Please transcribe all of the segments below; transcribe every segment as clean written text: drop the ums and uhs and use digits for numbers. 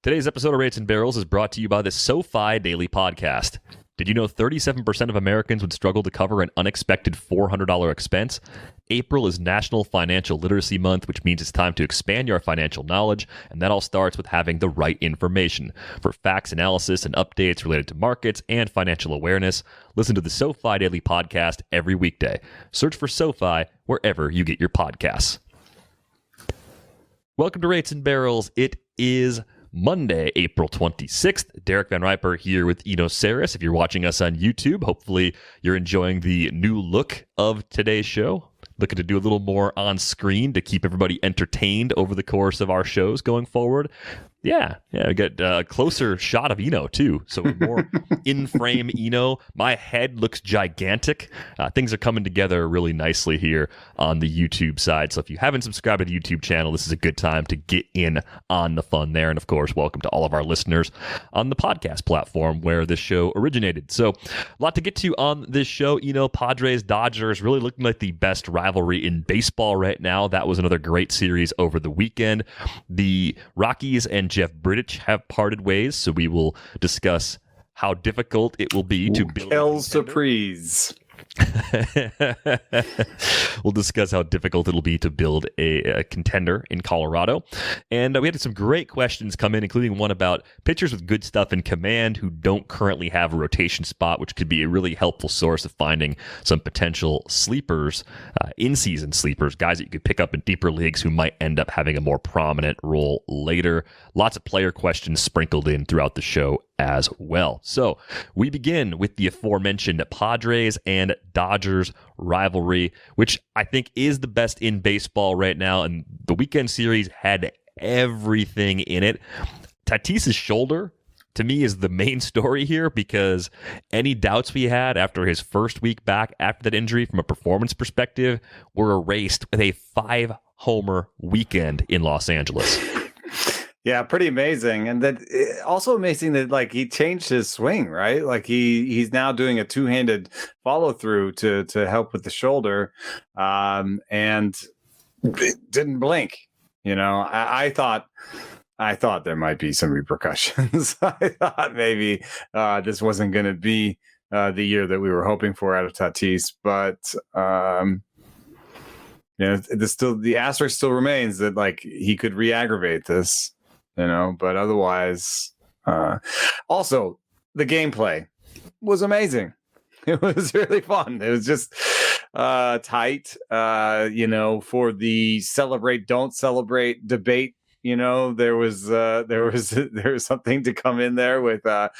Today's episode of Rates and Barrels is brought to you by the SoFi Daily Podcast. Did you know 37% of Americans would struggle to cover an unexpected $400 expense? April is National Financial Literacy Month, which means it's time to expand your financial knowledge, and that all starts with having the right information. For facts, analysis, and updates related to markets and financial awareness, listen to the SoFi Daily Podcast every weekday. Search for SoFi wherever you get your podcasts. Welcome to Rates and Barrels. It is Monday, April 26th. Derek Van Riper here with Eno Saris. If you're watching us on YouTube, hopefully you're enjoying the new look of today's show. Looking to do a little more on screen to keep everybody entertained over the course of our shows going forward. Yeah, we get a closer shot of Eno too. So more in-frame Eno. My head looks gigantic. Things are coming together really nicely here on the YouTube side. So if you haven't subscribed to the YouTube channel, this is a good time to get in on the fun there. And of course, welcome to all of our listeners on the podcast platform where this show originated. So a lot to get to on this show. Padres-Dodgers really looking like the best rivalry in baseball right now. That was another great series over the weekend. The Rockies and Jeff Bridich have parted ways, so we will discuss how difficult it will be to build Quelle surprise. We'll discuss how difficult it'll be to build a contender in Colorado. And we had some great questions come in, including one about pitchers with good stuff in command who don't currently have a rotation spot, which could be a really helpful source of finding some potential sleepers, in-season sleepers, guys that you could pick up in deeper leagues who might end up having a more prominent role later. Lots of player questions sprinkled in throughout the show as well. So we begin with the aforementioned Padres and Dodgers rivalry, which I think is the best in baseball right now. And the weekend series had everything in it. Tatis's shoulder, to me, is the main story here because any doubts we had after his first week back after that injury from a performance perspective were erased with a 5-homer weekend in Los Angeles. Yeah, pretty amazing. And that also amazing that he changed his swing, right? He's now doing a two-handed follow through to help with the shoulder, and didn't blink. I thought there might be some repercussions. I thought maybe this wasn't going to be the year that we were hoping for out of Tatis, but the asterisk still remains that he could re-aggravate this. But otherwise, also the gameplay was amazing. It was really fun. It was just tight, for the celebrate, don't celebrate debate. There was something to come in there with the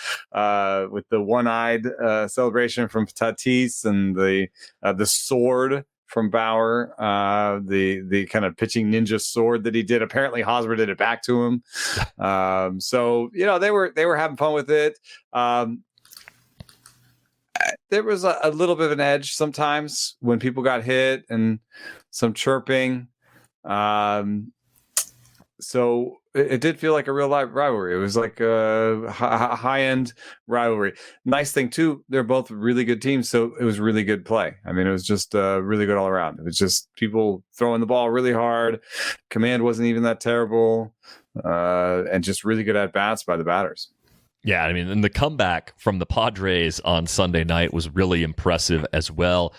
one-eyed celebration from Tatis and the sword from Bauer, the kind of pitching ninja sword that he did. Apparently Hosmer did it back to him. So they were having fun with it. There was a little bit of an edge sometimes when people got hit and some chirping. So it did feel like a real live rivalry. It was like a high-end rivalry. Nice thing, too, they're both really good teams, so it was really good play. I mean, it was just really good all around. It was just people throwing the ball really hard. Command wasn't even that terrible, and just really good at-bats by the batters. Yeah, I mean, and the comeback from the Padres on Sunday night was really impressive as well.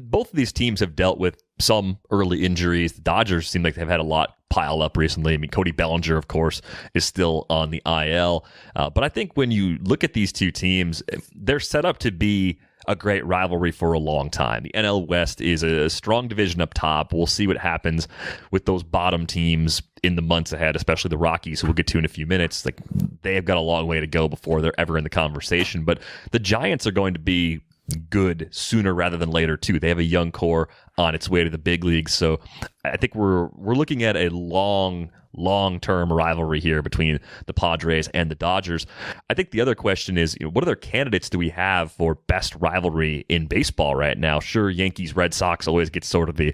Both of these teams have dealt with some early injuries. The Dodgers seem like they've had a lot pile up recently. I mean, Cody Bellinger, of course, is still on the IL. But I think when you look at these two teams, they're set up to be a great rivalry for a long time. The NL West is a strong division up top. We'll see what happens with those bottom teams in the months ahead, especially the Rockies, who we'll get to in a few minutes. They have got a long way to go before they're ever in the conversation. But the Giants are going to be good sooner rather than later too. They have a young core on its way to the big leagues. So I think we're looking at a long-term rivalry here between the Padres and the Dodgers. I think the other question is, what other candidates do we have for best rivalry in baseball right now? Sure, Yankees, Red Sox always get sort of the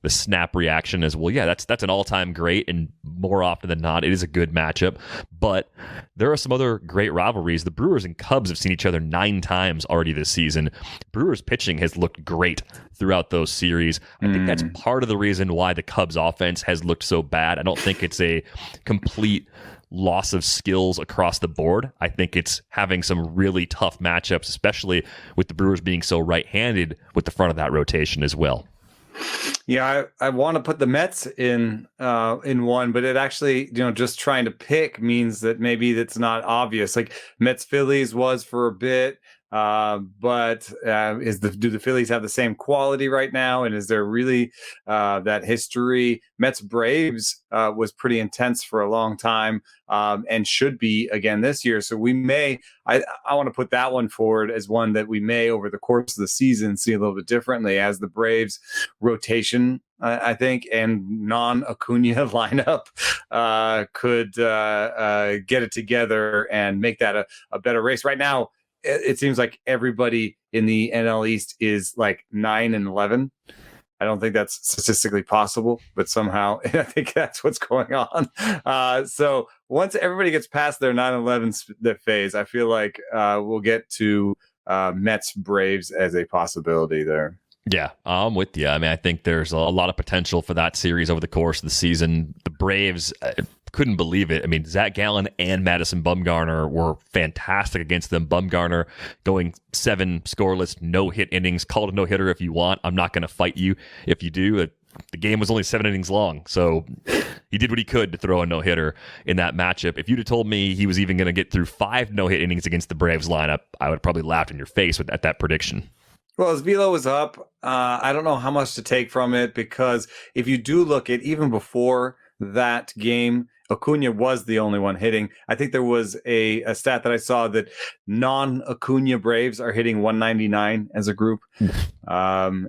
snap reaction as well. Yeah, that's an all-time great, and more often than not, it is a good matchup. But there are some other great rivalries. The Brewers and Cubs have seen each other 9 times already this season. Brewers pitching has looked great throughout those series. I think that's part of the reason why the Cubs offense has looked so bad. I don't think it's a complete loss of skills across the board. I think it's having some really tough matchups, especially with the Brewers being so right-handed with the front of that rotation as well. Yeah, I want to put the Mets in one, but it actually, just trying to pick means that maybe that's not obvious. Like Mets Phillies was for a bit, but do the Phillies have the same quality right now? And is there really that history? Mets Braves was pretty intense for a long time, and should be again this year. So I want to put that one forward as one that we may over the course of the season see a little bit differently as the Braves rotation, I think, and non-Acuna lineup could get it together and make that a better race. Right now, it seems like everybody in the NL East is like 9-11. I don't think that's statistically possible, but somehow I think that's what's going on. So once everybody gets past their 9-11 phase, I feel like we'll get to Mets Braves as a possibility there. Yeah, I'm with you. I mean, I think there's a lot of potential for that series over the course of the season. The Braves, couldn't believe it. I mean, Zach Gallen and Madison Bumgarner were fantastic against them. Bumgarner going 7 scoreless, no-hit innings. Call it a no-hitter if you want. I'm not going to fight you if you do. The game was only 7 innings long, so he did what he could to throw a no-hitter in that matchup. If you'd have told me he was even going to get through 5 no-hit innings against the Braves lineup, I would have probably laughed in your face at that prediction. Well, his velo was up. I don't know how much to take from it, because if you do look at even before that game, Acuna was the only one hitting. I think there was a stat that I saw that non-Acuna Braves are hitting 199 as a group. Anybody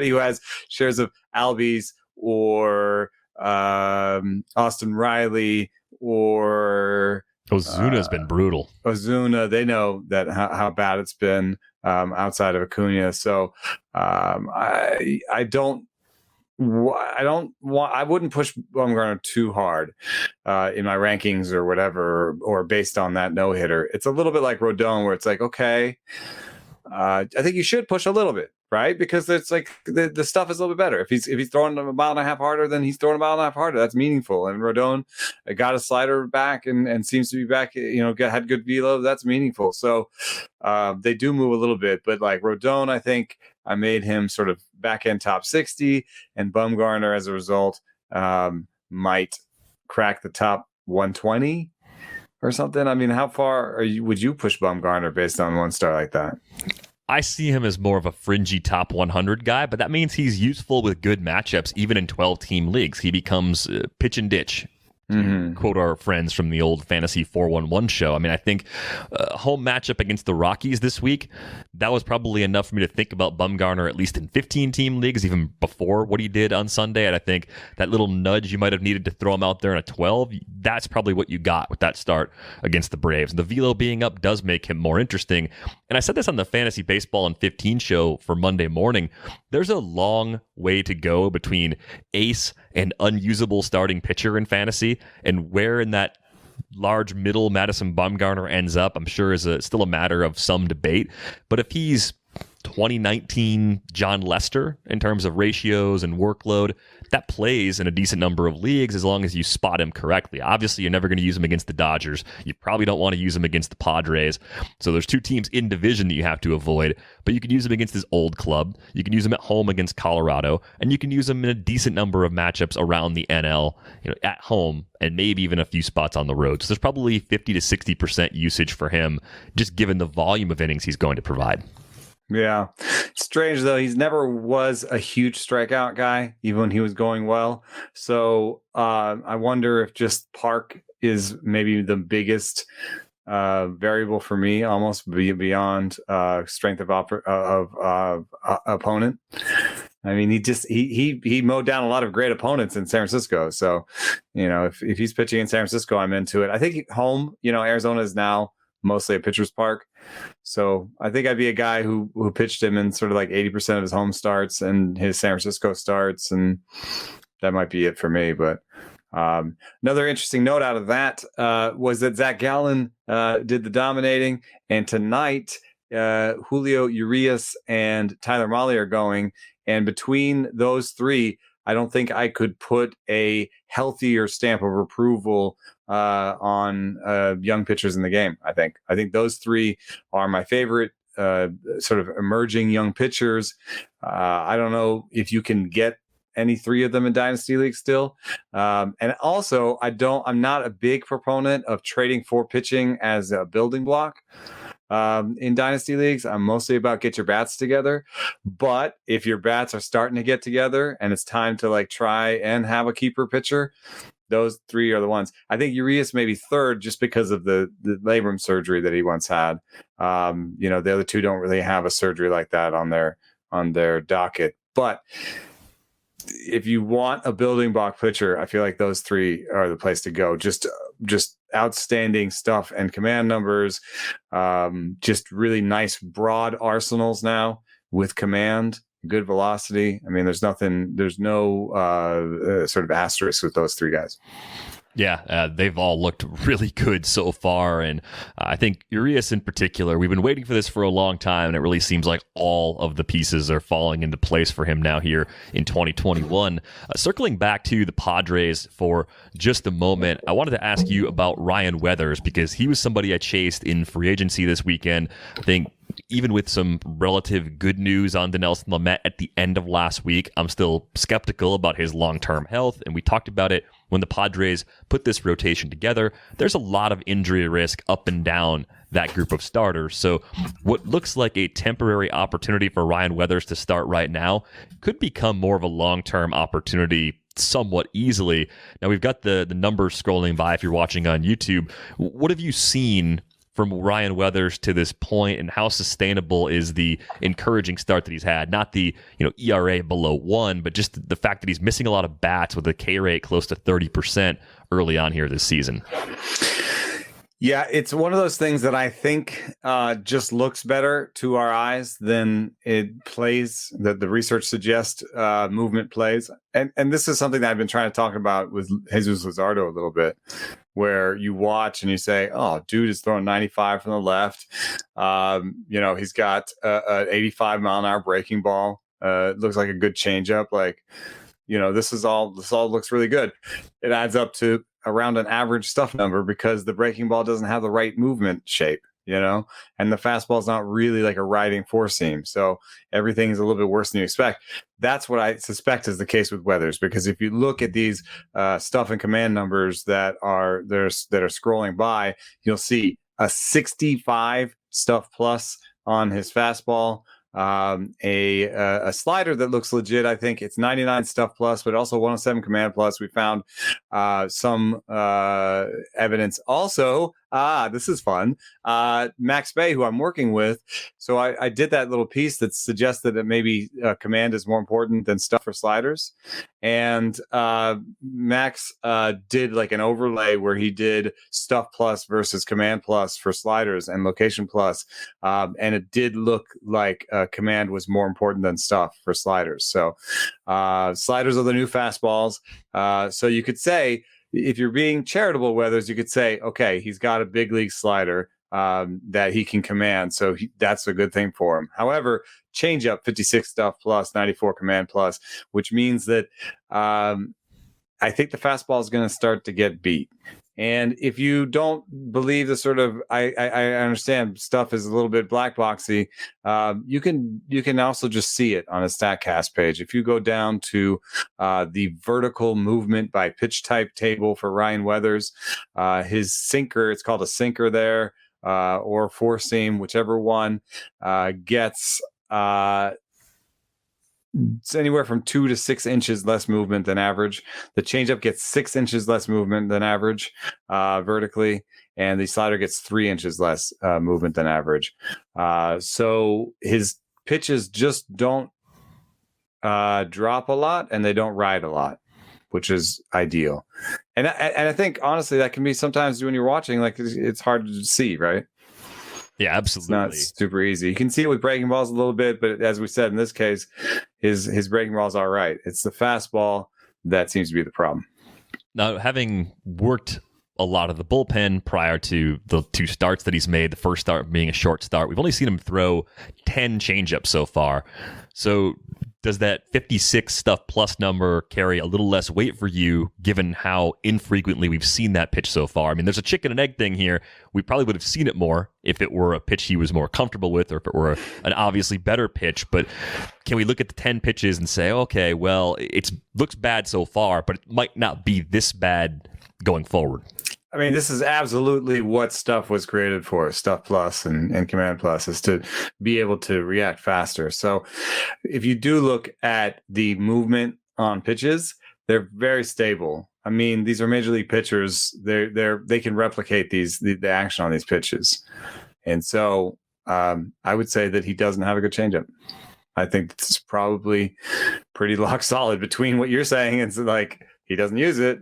who has shares of Albies or Austin Riley or Ozuna's been brutal. Ozuna, they know that how bad it's been outside of Acuna. So I wouldn't push Bumgarner too hard in my rankings or whatever, or based on that no hitter. It's a little bit like Rodon, where it's like, okay, I think you should push a little bit, right? Because it's like the stuff is a little bit better. If he's throwing a mile and a half harder, then he's throwing a mile and a half harder. That's meaningful. And Rodon got a slider back and seems to be back. Had good velo. That's meaningful. So they do move a little bit, but like Rodon, I think I made him sort of back end top 60, and Bumgarner as a result might crack the top 120 or something. I mean, how far would you push Bumgarner based on one star like that? I see him as more of a fringy top 100 guy, but that means he's useful with good matchups, even in 12-team leagues. He becomes pitch and ditch. Quote our friends from the old Fantasy 411 show. I mean, I think a home matchup against the Rockies this week, that was probably enough for me to think about Bumgarner, at least in 15-team leagues, even before what he did on Sunday. And I think that little nudge you might have needed to throw him out there in a 12, that's probably what you got with that start against the Braves. The velo being up does make him more interesting. And I said this on the Fantasy Baseball in 15 show for Monday morning. There's a long way to go between ace and unusable starting pitcher in fantasy, and where in that large middle Madison Bumgarner ends up, I'm sure is still a matter of some debate. But if he's 2019 John Lester in terms of ratios and workload, that plays in a decent number of leagues as long as you spot him correctly. Obviously, you're never going to use him against the Dodgers. You probably don't want to use him against the Padres. So there's 2 teams in division that you have to avoid, but you can use him against his old club. You can use him at home against Colorado, and you can use him in a decent number of matchups around the NL, at home, and maybe even a few spots on the road. So there's probably 50 to 60% usage for him, just given the volume of innings he's going to provide. Yeah. Strange, though. He's never was a huge strikeout guy, even when he was going well. So I wonder if just park is maybe the biggest variable for me, almost beyond strength of opponent. I mean, he mowed down a lot of great opponents in San Francisco. So, if he's pitching in San Francisco, I'm into it. I think home, Arizona is now mostly a pitcher's park. So I think I'd be a guy who pitched him in sort of like 80% of his home starts and his San Francisco starts, and that might be it for me. But another interesting note out of that was that Zach Gallen did the dominating, and tonight Julio Urias and Tyler Mahle are going, and between those 3, I don't think I could put a healthier stamp of approval on young pitchers in the game. I think those three are my favorite sort of emerging young pitchers. I don't know if you can get any three of them in Dynasty League still. And also, I'm not a big proponent of trading for pitching as a building block. In Dynasty Leagues, I'm mostly about get your bats together. But if your bats are starting to get together and it's time to like try and have a keeper pitcher, those three are the ones. I think Urias may be third just because of the labrum surgery that he once had. The other two don't really have a surgery like that on their docket. But if you want a building block pitcher, I feel like those three are the place to go. Just outstanding stuff and command numbers. Just really nice broad arsenals now with command, good velocity. I mean, there's no sort of asterisk with those three guys. Yeah, they've all looked really good so far, and I think Urias in particular, we've been waiting for this for a long time, and it really seems like all of the pieces are falling into place for him now here in 2021. Circling back to the Padres for just a moment, I wanted to ask you about Ryan Weathers, because he was somebody I chased in free agency this weekend. I think even with some relative good news on Dinelson Lamet at the end of last week, I'm still skeptical about his long-term health, and we talked about it when the Padres put this rotation together. There's a lot of injury risk up and down that group of starters, so what looks like a temporary opportunity for Ryan Weathers to start right now could become more of a long-term opportunity somewhat easily. Now, we've got the numbers scrolling by if you're watching on YouTube. What have you seen from Ryan Weathers to this point, and how sustainable is the encouraging start that he's had? Not the ERA below 1, but just the fact that he's missing a lot of bats with a K rate close to 30% early on here this season. Yeah, it's one of those things that I think just looks better to our eyes than it plays, that the research suggests movement plays. And this is something that I've been trying to talk about with Jesus Luzardo a little bit, where you watch and you say, oh, dude is throwing 95 from the left. He's got an 85 mile an hour breaking ball. It looks like a good changeup. This all looks really good. It adds up to around an average stuff number because the breaking ball doesn't have the right movement shape, and the fastball is not really like a riding four seam. So everything is a little bit worse than you expect. That's what I suspect is the case with Weathers, because if you look at these stuff and command numbers that are scrolling by, you'll see a 65 stuff plus on his fastball. A slider that looks legit. I think it's 99 stuff plus, but also 107 command plus. We found some evidence also. This is fun. Max Bay, who I'm working with. So I did that little piece that suggested that maybe command is more important than stuff for sliders. And Max did like an overlay where he did stuff plus versus command plus for sliders and location plus. And it did look like command was more important than stuff for sliders. So sliders are the new fastballs. So you could say, if you're being charitable, Weathers, you could say, okay, he's got a big league slider that he can command. So that's a good thing for him. However, changeup 56 stuff plus, 94 command plus, which means that I think the fastball is going to start to get beat. And if you don't believe the sort of, I understand stuff is a little bit black boxy. You can also just see it on a StatCast page. If you go down to the vertical movement by pitch type table for Ryan Weathers, his sinker, it's called a sinker there, or four seam, whichever one, gets it's anywhere from 2 to 6 inches less movement than average. The changeup gets 6 inches less movement than average vertically, and the slider gets 3 inches less movement than average. So his pitches just don't drop a lot, and they don't ride a lot, which is ideal. And I think honestly that can be sometimes when you're watching, like it's hard to see, right? Yeah, absolutely. It's not super easy. You can see it with breaking balls a little bit, but as we said in this case, his breaking ball is all right. It's the fastball that seems to be the problem. Now, having worked a lot of the bullpen prior to the 2 starts that he's made, the first start being a short start, we've only seen him throw 10 changeups so far. So does that 56 stuff plus number carry a little less weight for you, given how infrequently we've seen that pitch so far? I mean, there's a chicken and egg thing here. We probably would have seen it more if it were a pitch he was more comfortable with, or if it were an obviously better pitch. But can we look at the 10 pitches and say, okay, well, it looks bad so far, but it might not be this bad going forward? I mean, this is absolutely what Stuff was created for. Stuff Plus and Command Plus is to be able to react faster. So if you do look at the movement on pitches, they're very stable. I mean, these are major league pitchers. They can replicate the action on these pitches. And so I would say that he doesn't have a good changeup. I think it's probably pretty lock solid between what you're saying and like, he doesn't use it,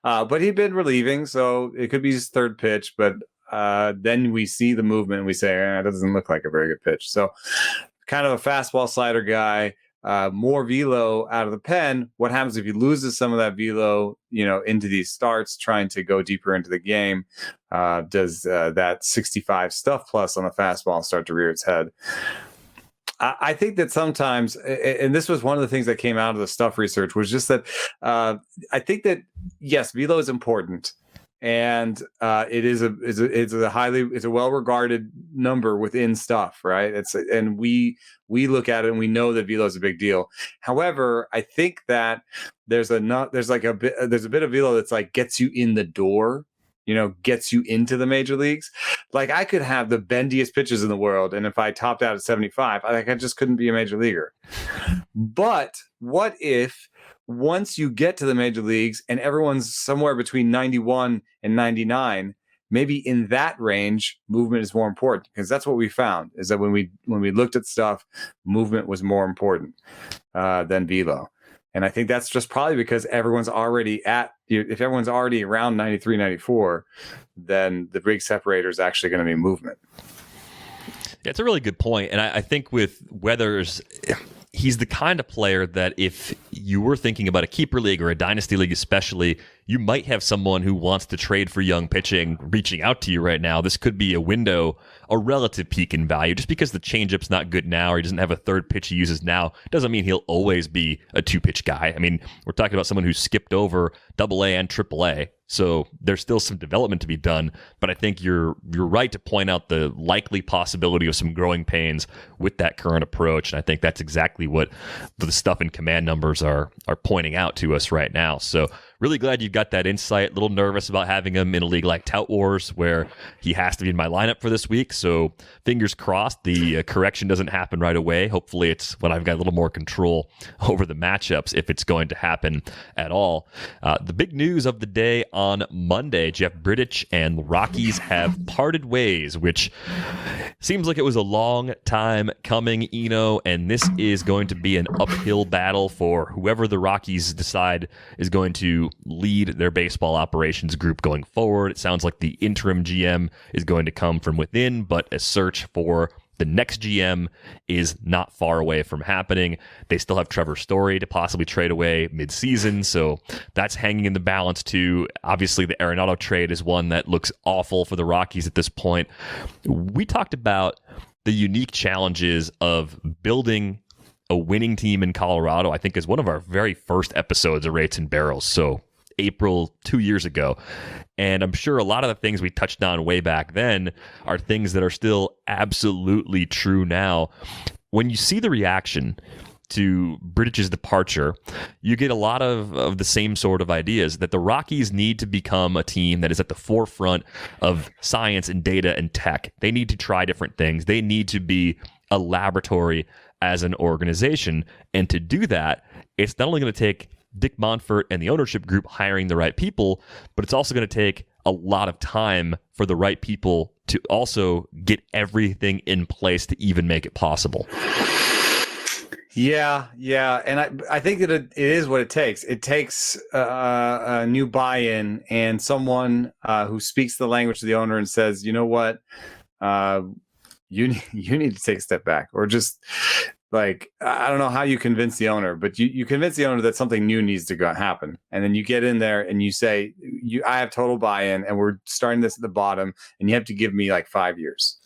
but he'd been relieving, so it could be his third pitch. But then we see the movement and we say, it doesn't look like a very good pitch. So kind of a fastball slider guy, more velo out of the pen. What happens if he loses some of that velo, into these starts, trying to go deeper into the game? Does that 65 stuff plus on the fastball start to rear its head? I think that sometimes, and this was one of the things that came out of the Stuff research, was just that I think that, yes, velo is important, and it is a well-regarded number within Stuff, right? And we look at it and we know that velo is a big deal. However, I think that there's a bit of velo that's like gets you in the door, gets you into the major leagues. Like, I could have the bendiest pitches in the world, and if I topped out at 75, I just couldn't be a major leaguer. But what if once you get to the major leagues and everyone's somewhere between 91 and 99, maybe in that range, movement is more important? Because that's what we found, is that when we looked at Stuff, movement was more important than velo. And I think that's just probably because everyone's already if everyone's already around 93, 94, then the big separator is actually going to be movement. Yeah, it's a really good point. And I think with Weathers, he's the kind of player that if you were thinking about a keeper league or a dynasty league especially, you might have someone who wants to trade for young pitching reaching out to you right now. This could be a window, a relative peak in value. Just because the changeup's not good now or he doesn't have a third pitch he uses now doesn't mean he'll always be a two-pitch guy. I mean, we're talking about someone who skipped over AA and AAA. So there's still some development to be done, but I think you're right to point out the likely possibility of some growing pains with that current approach, and I think that's exactly what the Stuff and Command numbers are pointing out to us right now. So really glad you got that insight. A little nervous about having him in a league like Tout Wars, where he has to be in my lineup for this week. So fingers crossed the correction doesn't happen right away. Hopefully it's when I've got a little more control over the matchups, if it's going to happen at all. The big news of the day on Monday, Jeff Bridich and the Rockies have parted ways, which seems like it was a long time coming, Eno, and this is going to be an uphill battle for whoever the Rockies decide is going to lead their baseball operations group going forward. It sounds like the interim GM is going to come from within, but a search for the next GM is not far away from happening. They still have Trevor Story to possibly trade away mid-season, so that's hanging in the balance too. Obviously, the Arenado trade is one that looks awful for the Rockies at this point. We talked about the unique challenges of building a winning team in Colorado, I think, is one of our very first episodes of Rates and Barrels. So April 2 years ago. And I'm sure a lot of the things we touched on way back then are things that are still absolutely true now. When you see the reaction to Britich's departure, you get a lot of the same sort of ideas, that the Rockies need to become a team that is at the forefront of science and data and tech. They need to try different things. They need to be a laboratory as an organization. And to do that, it's not only going to take Dick Monfort and the ownership group hiring the right people, but it's also going to take a lot of time for the right people to also get everything in place to even make it possible. Yeah. And I think that it is what it takes. It takes a new buy-in and someone who speaks the language of the owner and says, you know what, you need to take a step back, or just like, I don't know how you convince the owner, but you convince the owner that something new needs to happen. And then you get in there and you say, I have total buy-in and we're starting this at the bottom and you have to give me like 5 years.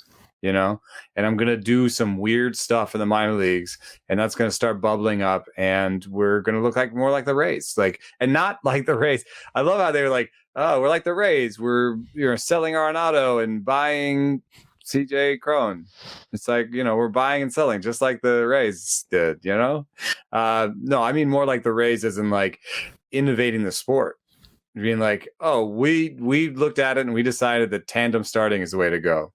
you know, and I'm going to do some weird stuff in the minor leagues, and that's going to start bubbling up, and we're going to look like more like the Rays, like, and not like the Rays. I love how they're like, oh, we're like the Rays. We're, selling Arenado and buying CJ Cron. It's like, we're buying and selling just like the Rays did, No, I mean more like the Rays as in like innovating the sport. Being like, oh, we looked at it and we decided that tandem starting is the way to go.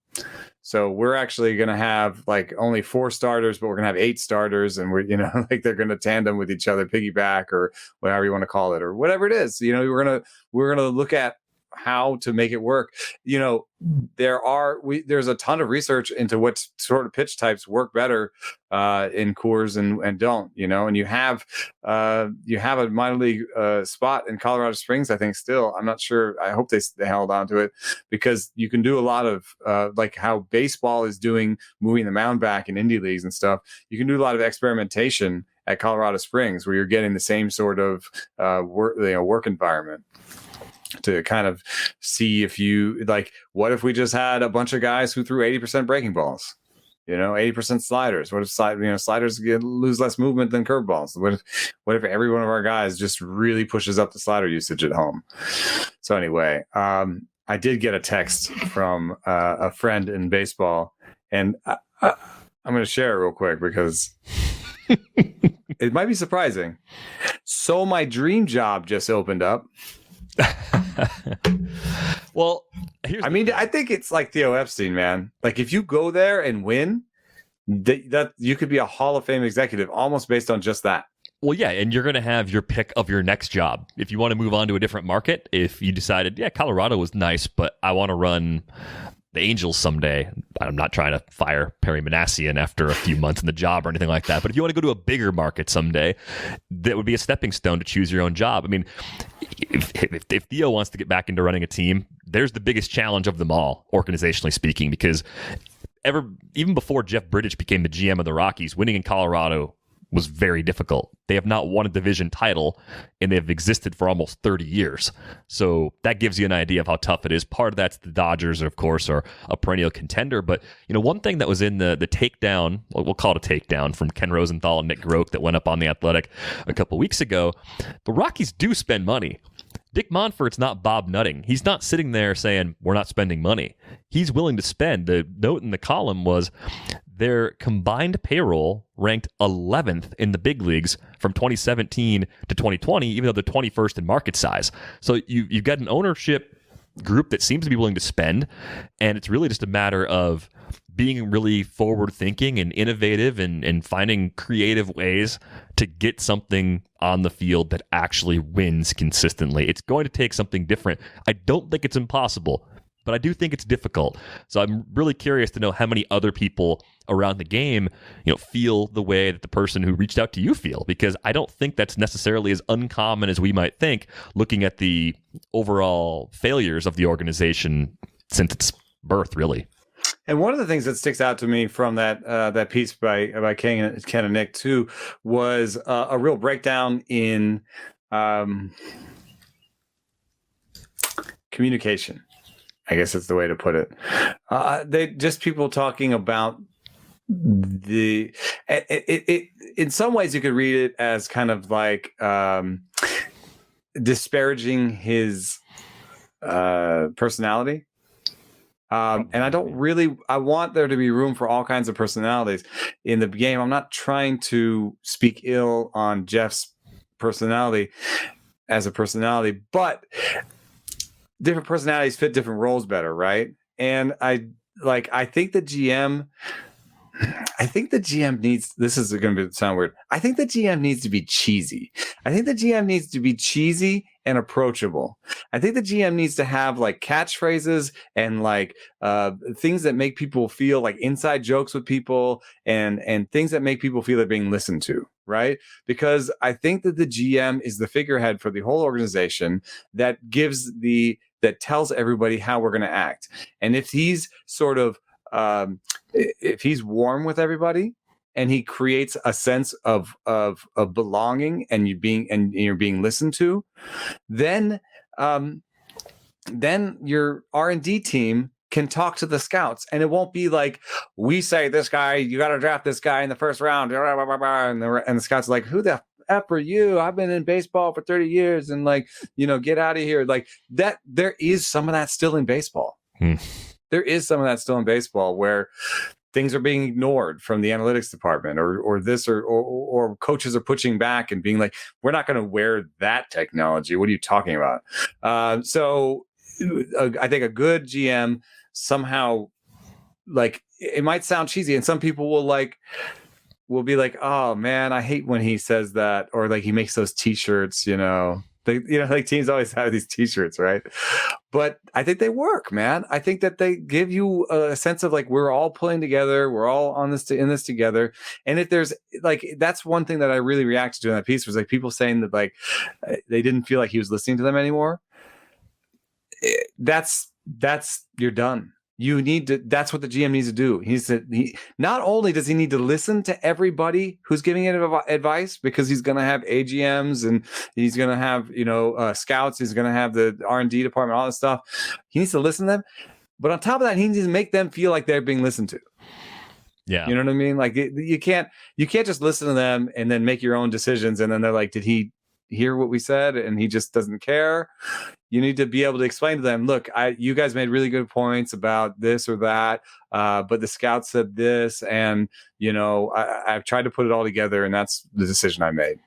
So we're actually going to have like only 4 starters, but we're going to have 8 starters, and we're, like they're going to tandem with each other, piggyback, or whatever you want to call it, or whatever it is. We're going to look at how to make it work. There's a ton of research into what sort of pitch types work better in Coors and don't, and you have a minor league spot in Colorado Springs, I think. Still, I'm not sure. I hope they held on to it, because you can do a lot of like how baseball is doing, moving the mound back in indie leagues and stuff. You can do a lot of experimentation at Colorado Springs where you're getting the same sort of work environment, to kind of see if you like, what if we just had a bunch of guys who threw 80% breaking balls, 80% sliders? What if sliders lose less movement than curveballs? What if every one of our guys just really pushes up the slider usage at home? So anyway, I did get a text from a friend in baseball, and I'm going to share it real quick because it might be surprising. So my dream job just opened up. Well, I think it's like Theo Epstein, man. Like, if you go there and win, that you could be a Hall of Fame executive almost based on just that. Well, yeah, and you're going to have your pick of your next job. If you want to move on to a different market, if you decided, Colorado was nice, but I want to run the Angels someday. I'm not trying to fire Perry Manassian after a few months in the job or anything like that. But if you want to go to a bigger market someday, that would be a stepping stone to choose your own job. I mean, if Theo wants to get back into running a team, there's the biggest challenge of them all, organizationally speaking, because even before Jeff Bridich became the GM of the Rockies, winning in Colorado was very difficult. They have not won a division title, and they have existed for almost 30 years. So that gives you an idea of how tough it is. Part of that's the Dodgers, of course, are a perennial contender. But one thing that was in the takedown, we'll call it a takedown, from Ken Rosenthal and Nick Groke that went up on The Athletic a couple weeks ago, the Rockies do spend money. Dick Monfort's not Bob Nutting. He's not sitting there saying, we're not spending money. He's willing to spend. The note in the column was their combined payroll ranked 11th in the big leagues from 2017 to 2020, even though they're 21st in market size. So you've got an ownership group that seems to be willing to spend, and it's really just a matter of being really forward-thinking and innovative and finding creative ways to get something on the field that actually wins consistently. It's going to take something different. I don't think it's impossible, but I do think it's difficult. So I'm really curious to know how many other people around the game, feel the way that the person who reached out to you feel, because I don't think that's necessarily as uncommon as we might think, looking at the overall failures of the organization since its birth, really. And one of the things that sticks out to me from that piece by Ken and Nick too was a real breakdown in communication. I guess that's the way to put it. They just people talking about it in some ways you could read it as kind of like disparaging his personality. And I want there to be room for all kinds of personalities in the game. I'm not trying to speak ill on Jeff's personality as a personality, but different personalities fit different roles better, right? And I think the GM needs, this is going to sound weird, I think the GM needs to be cheesy. I think the GM needs to be cheesy and approachable. I think the GM needs to have like catchphrases and like things that make people feel like inside jokes with people and things that make people feel they're being listened to, right? Because I think that the GM is the figurehead for the whole organization that tells everybody how we're going to act. And if he's sort of if he's warm with everybody and he creates a sense of belonging and you're being listened to, then your R&D team can talk to the scouts, and it won't be like we say this guy, you got to draft this guy in the first round, and the scouts are like, who the F are you? I've been in baseball for 30 years and like, get out of here. Like that, there is some of that still in baseball. There is some of that still in baseball where things are being ignored from the analytics department or coaches are pushing back and being like, we're not going to wear that technology. What are you talking about? So I think a good GM somehow, like, it might sound cheesy and some people will be like, oh man, I hate when he says that, or like he makes those t-shirts, like teams always have these t-shirts, right? But I think they work, man. I think that they give you a sense of like, we're all pulling together, we're all in this together. And if there's like, that's one thing that I really reacted to in that piece was like people saying that like they didn't feel like he was listening to them anymore. That's you're done. You need to, that's what the GM needs to do. Not only does he need to listen to everybody who's giving it advice, because he's going to have AGMs and he's going to have, scouts, he's going to have the R&D department, all this stuff. He needs to listen to them. But on top of that, he needs to make them feel like they're being listened to. Yeah. You know what I mean? Like you can't just listen to them and then make your own decisions. And then they're like, did he hear what we said? And he just doesn't care. You need to be able to explain to them, look, you guys made really good points about this or that, but the scouts said this, and I've tried to put it all together, and that's the decision I made.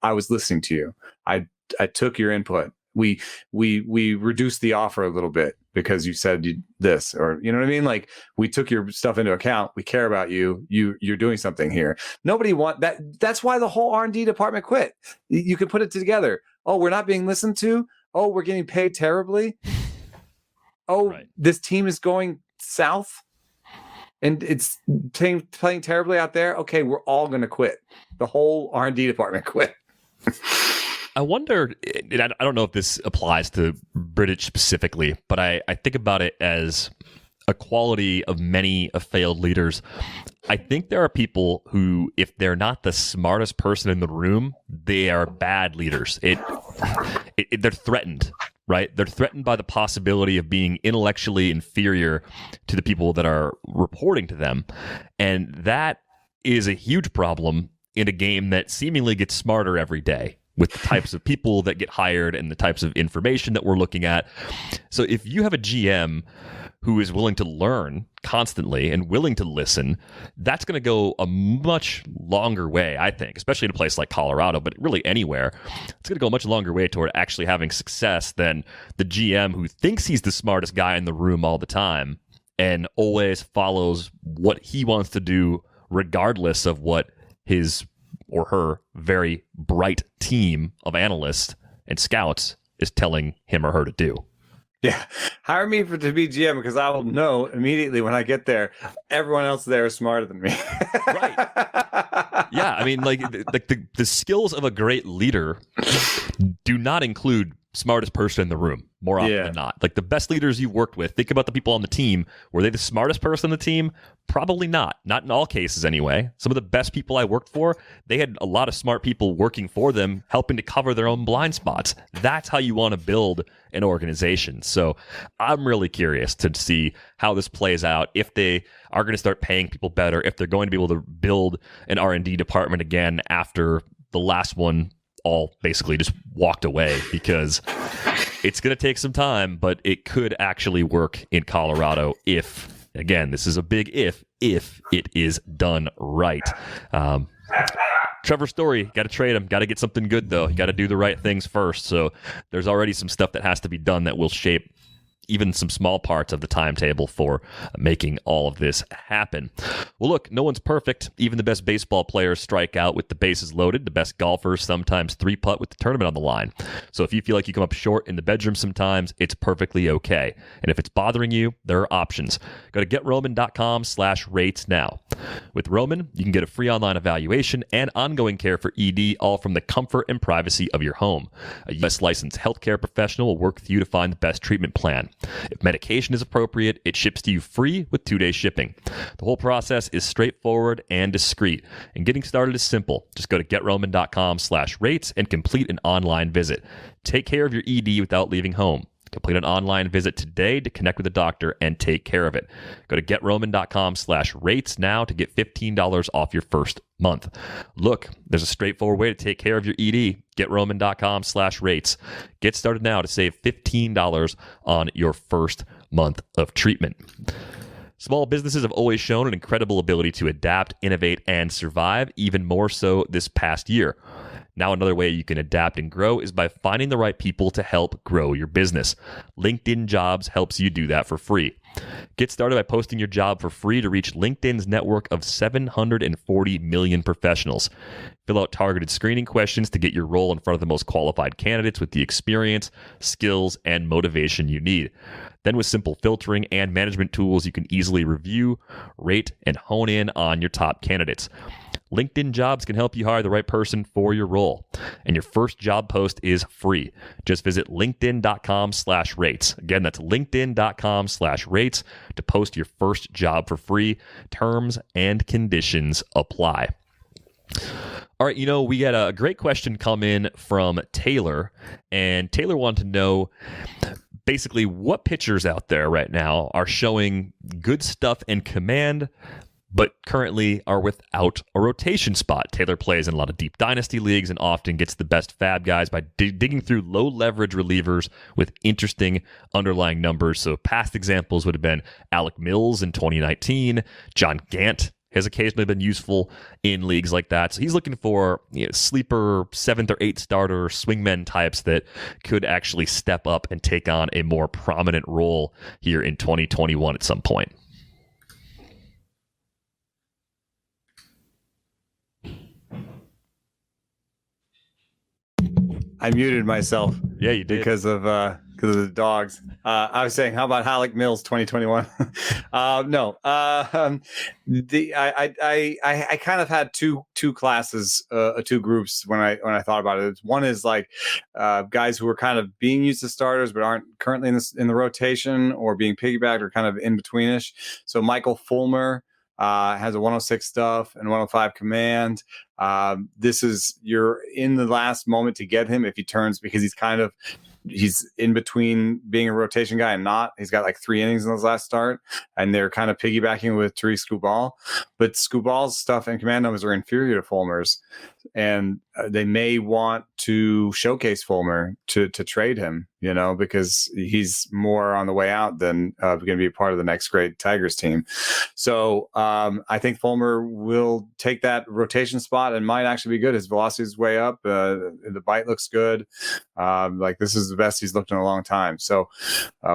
I was listening to you. I took your input. We reduced the offer a little bit because you said this, or you know what I mean? Like, we took your stuff into account. We care about you. You're doing something here. Nobody want that. That's why the whole R&D department quit. You can put it together. Oh, we're not being listened to. Oh, we're getting paid terribly. Oh, right. This team is going south and it's playing terribly out there. Okay, we're all going to quit. The whole R&D department quit. I wonder, and I don't know if this applies to British specifically, but I think about it as a quality of many failed leaders. I think there are people who, if they're not the smartest person in the room, they are bad leaders. They're threatened, right? They're threatened by the possibility of being intellectually inferior to the people that are reporting to them. And that is a huge problem in a game that seemingly gets smarter every day, with the types of people that get hired and the types of information that we're looking at. So if you have a GM who is willing to learn constantly and willing to listen, that's going to go a much longer way, I think, especially in a place like Colorado, but really anywhere. It's going to go a much longer way toward actually having success than the GM who thinks he's the smartest guy in the room all the time and always follows what he wants to do, regardless of what his or her very bright team of analysts and scouts is telling him or her to do. Yeah, hire me to be GM, because I will know immediately when I get there, everyone else there is smarter than me. Right. Yeah, I mean, like the skills of a great leader do not include smartest person in the room more often than not. Like the best leaders you've worked with, think about the people on the team. Were they the smartest person on the team? Probably not. Not in all cases anyway. Some of the best people I worked for, they had a lot of smart people working for them, helping to cover their own blind spots. That's how you want to build an organization. So I'm really curious to see how this plays out, if they are going to start paying people better, if they're going to be able to build an R&D department again after the last one all basically just walked away, because it's going to take some time, but it could actually work in Colorado if, again, this is a big if it is done right. Trevor Story, got to trade him, got to get something good though. You got to do the right things first. So there's already some stuff that has to be done that will shape even some small parts of the timetable for making all of this happen. Well, look, no one's perfect. Even the best baseball players strike out with the bases loaded. The best golfers sometimes three-putt with the tournament on the line. So if you feel like you come up short in the bedroom sometimes, it's perfectly okay. And if it's bothering you, there are options. Go to GetRoman.com/rates now. With Roman, you can get a free online evaluation and ongoing care for ED, all from the comfort and privacy of your home. A U.S. licensed healthcare professional will work with you to find the best treatment plan. If medication is appropriate, it ships to you free with 2-day shipping. The whole process is straightforward and discreet, and getting started is simple. Just go to GetRoman.com/rates and complete an online visit. Take care of your ED without leaving home. Complete an online visit today to connect with a doctor and take care of it. Go to GetRoman.com/rates now to get $15 off your first month. Look, there's a straightforward way to take care of your ED. GetRoman.com/rates. Get started now to save $15 on your first month of treatment. Small businesses have always shown an incredible ability to adapt, innovate, and survive, even more so this past year. Now, another way you can adapt and grow is by finding the right people to help grow your business. LinkedIn Jobs helps you do that for free. Get started by posting your job for free to reach LinkedIn's network of 740 million professionals. Fill out targeted screening questions to get your role in front of the most qualified candidates with the experience, skills, and motivation you need. Then with simple filtering and management tools, you can easily review, rate, and hone in on your top candidates. LinkedIn Jobs can help you hire the right person for your role. And your first job post is free. Just visit linkedin.com/rates. Again, that's linkedin.com/rates to post your first job for free. Terms and conditions apply. All right, we got a great question come in from Taylor. And Taylor wanted to know basically what pitchers out there right now are showing good stuff in command, but currently are without a rotation spot. Taylor plays in a lot of deep dynasty leagues and often gets the best fab guys by digging through low leverage relievers with interesting underlying numbers. So past examples would have been Alec Mills in 2019. John Gant has occasionally been useful in leagues like that. So he's looking for sleeper 7th or 8th starter swingmen types that could actually step up and take on a more prominent role here in 2021 at some point. I muted myself. Yeah, you did. Because of the dogs. I was saying, how about Alec Mills 2021? No. I kind of had two classes, two groups when I thought about it. One is like guys who are kind of being used as starters but aren't currently in the rotation or being piggybacked or kind of in betweenish. So Michael Fulmer has a 106 stuff and 105 command. This is, you're in the last moment to get him if he turns, because he's in between being a rotation guy and not. He's got like 3 innings in his last start, and they're kind of piggybacking with Tariq Skubal. But Skubal's stuff and command numbers are inferior to Fulmer's, and they may want to showcase Fulmer to trade him, because he's more on the way out than going to be a part of the next great Tigers team. So I think Fulmer will take that rotation spot and might actually be good. His velocity is way up. The bite looks good. This is the best he's looked in a long time. So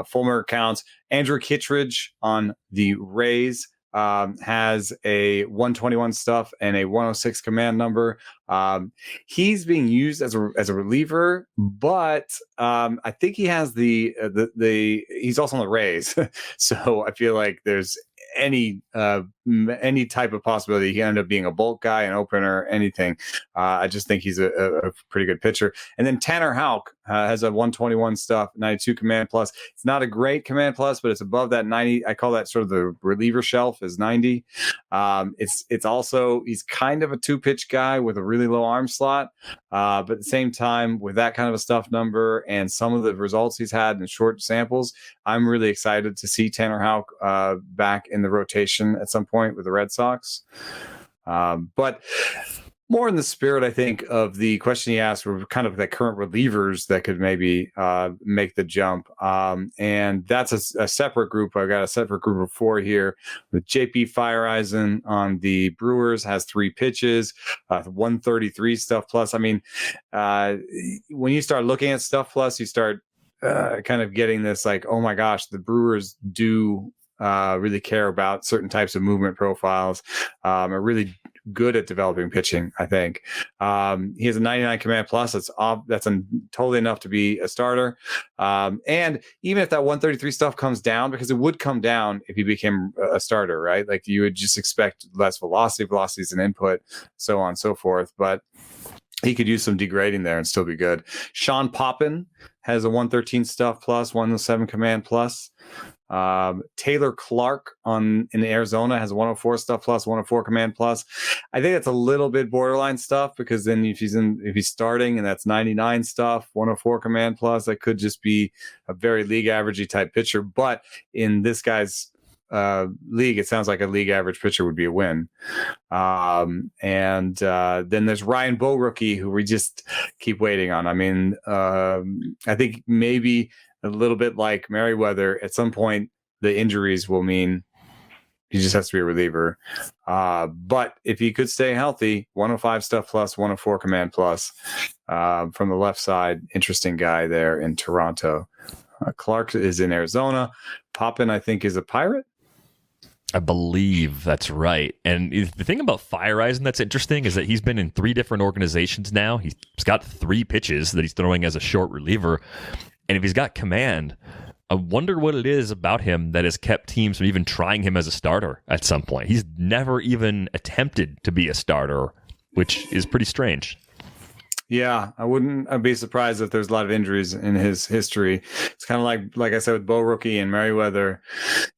Fulmer counts. Andrew Kittredge on the Rays has a 121 stuff and a 106 command number. He's being used as a reliever, but I think he has he's also on the Rays. So I feel like there's any type of possibility he can end up being a bulk guy, an opener, anything. I just think he's a pretty good pitcher. And then Tanner Houck has a 121 stuff, 92 command plus. It's not a great command plus, but it's above that 90. I call that sort of the reliever shelf is 90. It's also, he's kind of a 2-pitch guy with a really low arm slot. But at the same time, with that kind of a stuff number and some of the results he's had in short samples, I'm really excited to see Tanner Houck back in the rotation at some point with the Red Sox. But more in the spirit, I think, of the question he asked were kind of the current relievers that could maybe make the jump. And that's a separate group. I've got a separate group of 4 here with JP Fireeisen on the Brewers, has 3 pitches, 133 stuff plus. I mean, when you start looking at stuff plus, you start kind of getting this like, oh my gosh, the Brewers do really care about certain types of movement profiles, are really good at developing pitching, I think. He has a 99 command plus. That's totally enough to be a starter. And even if that 133 stuff comes down, because it would come down if he became a starter, right? Like you would just expect less velocity. Velocity is an input, so on and so forth. But he could use some degrading there and still be good. Sean Poppin has a 113 stuff plus, 107 command plus. Taylor Clark in Arizona has 104 stuff plus, 104 command plus. I think that's a little bit borderline stuff, because then if he's starting and that's 99 stuff, 104 command plus, that could just be a very league averagey type pitcher. But in this guy's league, it sounds like a league average pitcher would be a win. And then there's Ryan Borucki, who we just keep waiting on. I mean, I think maybe a little bit like Merriweather, at some point the injuries will mean he just has to be a reliever. But if he could stay healthy, 105 stuff plus, 104 command plus, from the left side, interesting guy there in Toronto. Clark is in Arizona. Poppin, I think, is a Pirate. I believe that's right. And the thing about Fireisen that's interesting is that he's been in 3 different organizations now. He's got 3 pitches that he's throwing as a short reliever. And if he's got command, I wonder what it is about him that has kept teams from even trying him as a starter at some point. He's never even attempted to be a starter, which is pretty strange. Yeah, I'd be surprised if there's a lot of injuries in his history. It's kind of like I said with Borucki and Merriweather.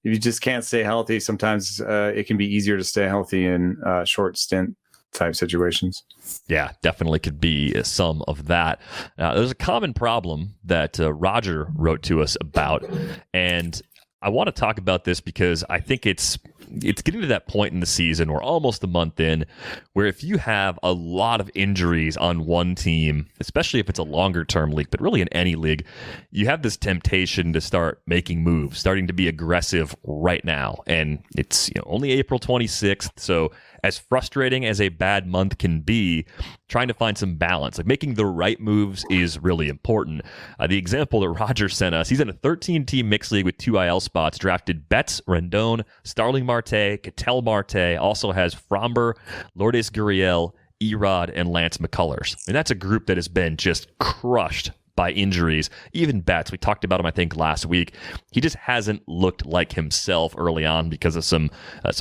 If you just can't stay healthy, sometimes it can be easier to stay healthy in short stint type situations. Yeah, definitely could be some of that. There's a common problem that Roger wrote to us about, and I want to talk about this because I think it's getting to that point in the season, we're almost a month in, where if you have a lot of injuries on one team, especially if it's a longer term league, but really in any league, you have this temptation to start making moves, starting to be aggressive right now. And it's only April 26th, so as frustrating as a bad month can be, trying to find some balance, like making the right moves is really important. The example that Roger sent us, he's in a 13-team mixed league with 2 IL spots, drafted Betts, Rendon, Starling Marte, Ketel Marte, also has Fromber, Lourdes Gurriel, Erod, and Lance McCullers. And that's a group that has been just crushed by injuries. Even Betts, we talked about him, I think, last week. He just hasn't looked like himself early on because of some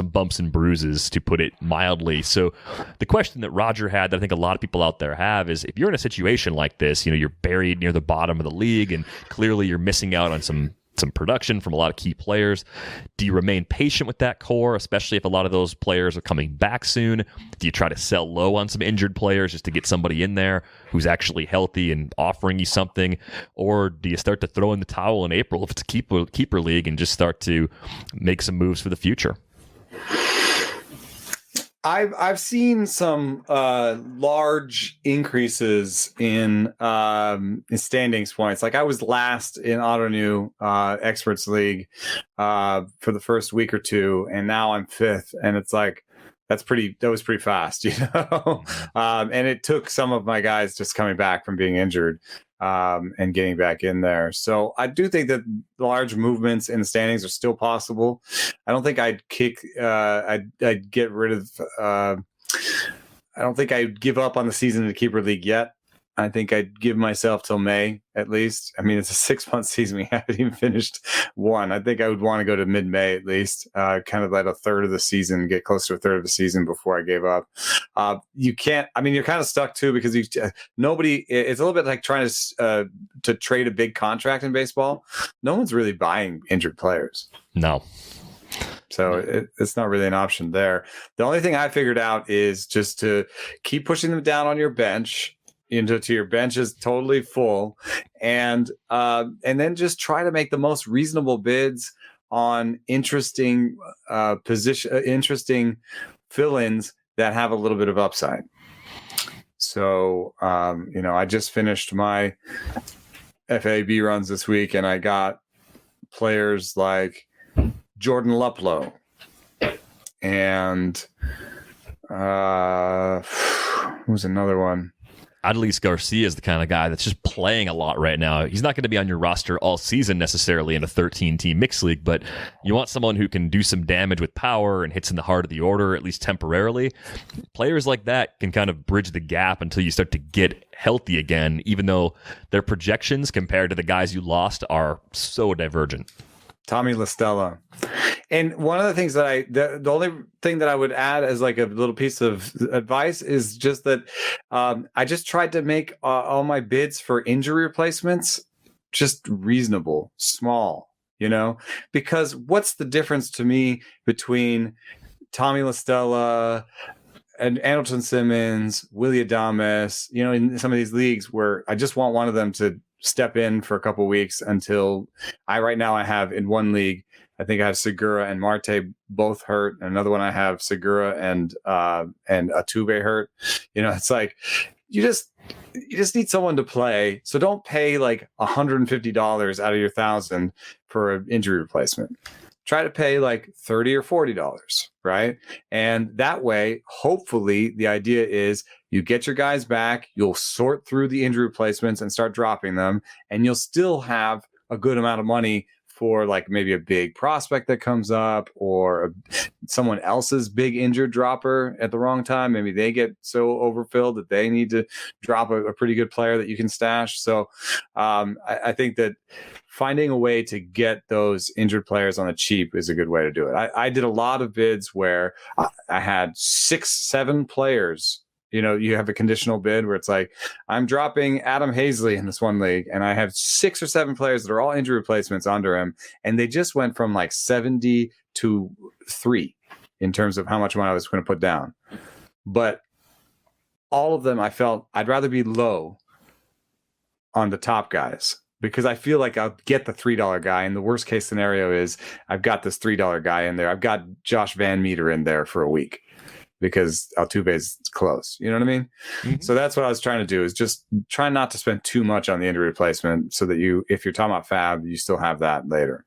bumps and bruises, to put it mildly. So the question that Roger had, that I think a lot of people out there have, is if you're in a situation like this, you're buried near the bottom of the league and clearly you're missing out on some production from a lot of key players. Do you remain patient with that core, especially if a lot of those players are coming back soon? Do you try to sell low on some injured players just to get somebody in there who's actually healthy and offering you something? Or do you start to throw in the towel in April if it's a keeper league and just start to make some moves for the future? I've seen some large increases in standings points. Like I was last in Autonew Experts League for the first week or two, and now I'm 5th, and it's like that was pretty fast, and it took some of my guys just coming back from being injured and getting back in there. So I do think that large movements in the standings are still possible. I don't think I'd I'd get rid of. I don't think I'd give up on the season in the keeper league yet. I think I'd give myself till May at least. I mean, it's a 6-month season. We haven't even finished one. I think I would want to go to mid-May at least, kind of let a third of the season, get close to a third of the season before I gave up. You can't, I mean, you're kind of stuck too, because it's a little bit like trying to trade a big contract in baseball. No one's really buying injured players. No. So it's not really an option there. The only thing I figured out is just to keep pushing them down on your bench, into your bench is totally full, and then just try to make the most reasonable bids on interesting interesting fill-ins that have a little bit of upside. So I just finished my FAB runs this week, and I got players like Jordan Luplow and who's another one? Adolis Garcia is the kind of guy that's just playing a lot right now. He's not going to be on your roster all season necessarily in a 13-team mixed league, but you want someone who can do some damage with power and hits in the heart of the order, at least temporarily. Players like that can kind of bridge the gap until you start to get healthy again, even though their projections compared to the guys you lost are so divergent. Tommy LaStella. And one of the things that the only thing that I would add as like a little piece of advice is just that I just tried to make all my bids for injury replacements just reasonable, small. because what's the difference to me between Tommy La Stella and Andrelton Simmons, Willie Adames, in some of these leagues where I just want one of them to step in for a couple of weeks until right now I have in one league, I think I have Segura and Marte both hurt. And another one I have Segura and Altuve hurt. It's like you just need someone to play. So don't pay like $150 out of your $1,000 for an injury replacement. Try to pay like $30 or $40, right? And that way, hopefully, the idea is you get your guys back, you'll sort through the injury replacements and start dropping them, and you'll still have a good amount of money for like maybe a big prospect that comes up or someone else's big injured dropper at the wrong time. Maybe they get so overfilled that they need to drop a pretty good player that you can stash. So I think that finding a way to get those injured players on the cheap is a good way to do it. I did a lot of bids where I had 6-7 players. You have a conditional bid where it's like, I'm dropping Adam Hazley in this one league, and I have 6 or 7 players that are all injury replacements under him, and they just went from like 70 to 3 in terms of how much money I was going to put down. But all of them, I felt I'd rather be low on the top guys, because I feel like I'll get the $3 guy. And the worst case scenario is I've got this $3 guy in there. I've got Josh Van Meter in there for a week because Altuve is close. You know what I mean? Mm-hmm. So that's what I was trying to do, is just try not to spend too much on the injury replacement so that if you're talking about fab, you still have that later.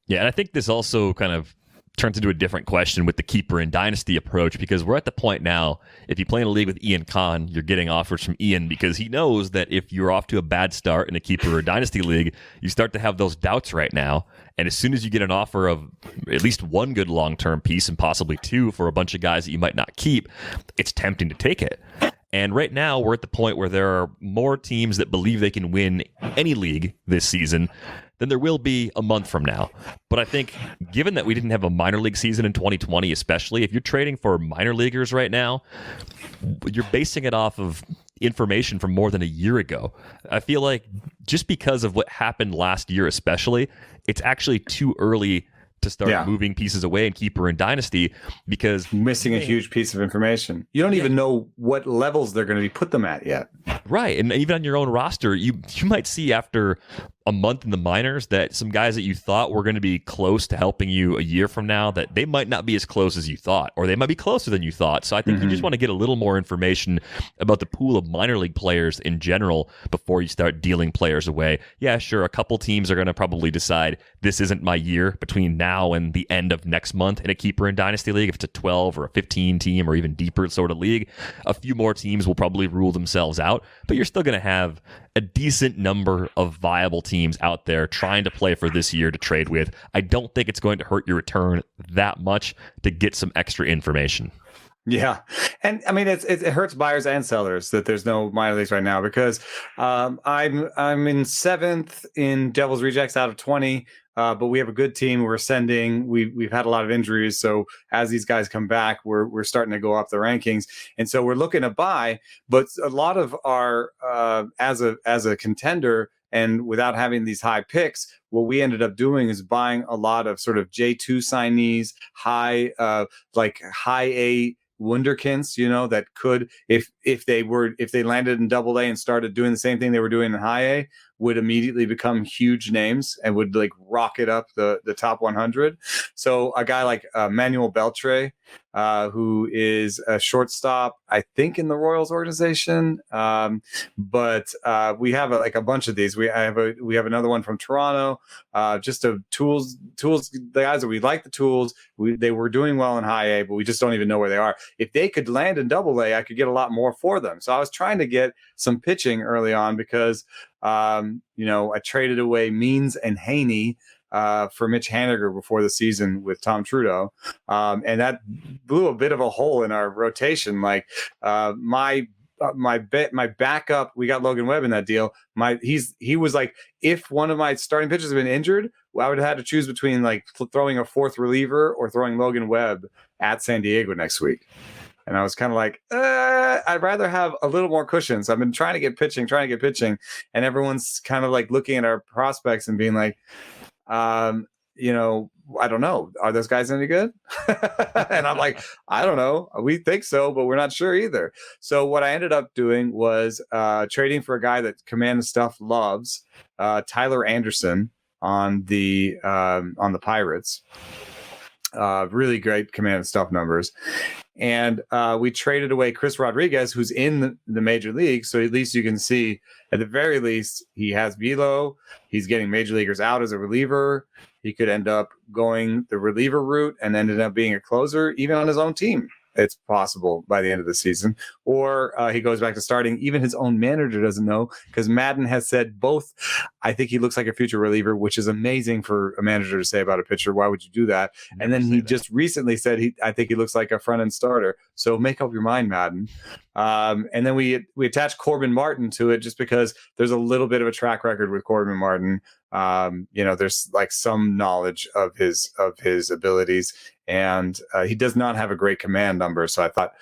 Yeah. And I think this also kind of turns into a different question with the keeper and dynasty approach, because we're at the point now, if you play in a league with Ian Kahn, you're getting offers from Ian because he knows that if you're off to a bad start in a keeper or dynasty league, you start to have those doubts right now. And as soon as you get an offer of at least one good long-term piece and possibly 2 for a bunch of guys that you might not keep, it's tempting to take it. And right now, we're at the point where there are more teams that believe they can win any league this season than there will be a month from now. But I think given that we didn't have a minor league season in 2020, especially if you're trading for minor leaguers right now, you're basing it off of information from more than a year ago. I feel like just because of what happened last year especially, it's actually too early to start moving pieces away in keeper and dynasty, because missing a huge piece of information. You don't even know what levels they're going to be put them at yet. Right. And even on your own roster, you might see after a month in the minors that some guys that you thought were going to be close to helping you a year from now, that they might not be as close as you thought, or they might be closer than you thought. So I think you just want to get a little more information about the pool of minor league players in general before you start dealing players away. Yeah, sure, a couple teams are going to probably decide this isn't my year between now and the end of next month in a keeper and dynasty league. If it's a 12 or a 15 team or even deeper sort of league, a few more teams will probably rule themselves out, but you're still going to have a decent number of viable teams out there trying to play for this year to trade with. I don't think it's going to hurt your return that much to get some extra information. Yeah. And I mean, it hurts buyers and sellers that there's no minor leagues right now, because I'm in 7th in Devil's Rejects out of 20. But we have a good team. We're ascending. We've had a lot of injuries. So as these guys come back, we're starting to go up the rankings. And so we're looking to buy, but a lot of our, as a contender and without having these high picks, what we ended up doing is buying a lot of sort of J2 signees, high A wunderkinds, that could, if they landed in Double A and started doing the same thing they were doing in High A, would immediately become huge names and would like rocket up the top 100. So a guy like Manuel Beltre, who is a shortstop, I think in the Royals organization, but we have a bunch of these. We have another one from Toronto. Just tools. The guys that we like the tools. They were doing well in High A, but we just don't even know where they are. If they could land in Double A, I could get a lot more for them. So I was trying to get some pitching early on because I traded away Means and Haney for Mitch Haniger before the season with Tom Trudeau, and that blew a bit of a hole in our rotation. Like my backup, we got Logan Webb in that deal. He was like, if one of my starting pitchers had been injured, I would have had to choose between like throwing a 4th reliever or throwing Logan Webb at San Diego next week. And I was kind of like, I'd rather have a little more cushions. I've been trying to get pitching. And everyone's kind of like looking at our prospects and being like, You know, I don't know. Are those guys any good? And I'm like, I don't know. We think so, but we're not sure either. So what I ended up doing was trading for a guy that Command Stuff loves, Tyler Anderson on the Pirates. Really great Command Stuff numbers. And we traded away Chris Rodriguez, who's in the major league. So at least you can see, at the very least, he has velo. He's getting major leaguers out as a reliever. He could end up going the reliever route and ended up being a closer, even on his own team. It's possible by the end of the season. Or he goes back to starting. Even his own manager doesn't know, because Madden has said both. I think he looks like a future reliever, which is amazing for a manager to say about a pitcher. Why would you do that? And then he just recently said, I think he looks like a front-end starter. So make up your mind, Madden. And then we attached Corbin Martin to it just because there's a little bit of a track record with Corbin Martin. You know, there's like some knowledge of his abilities, and he does not have a great command number. So I thought,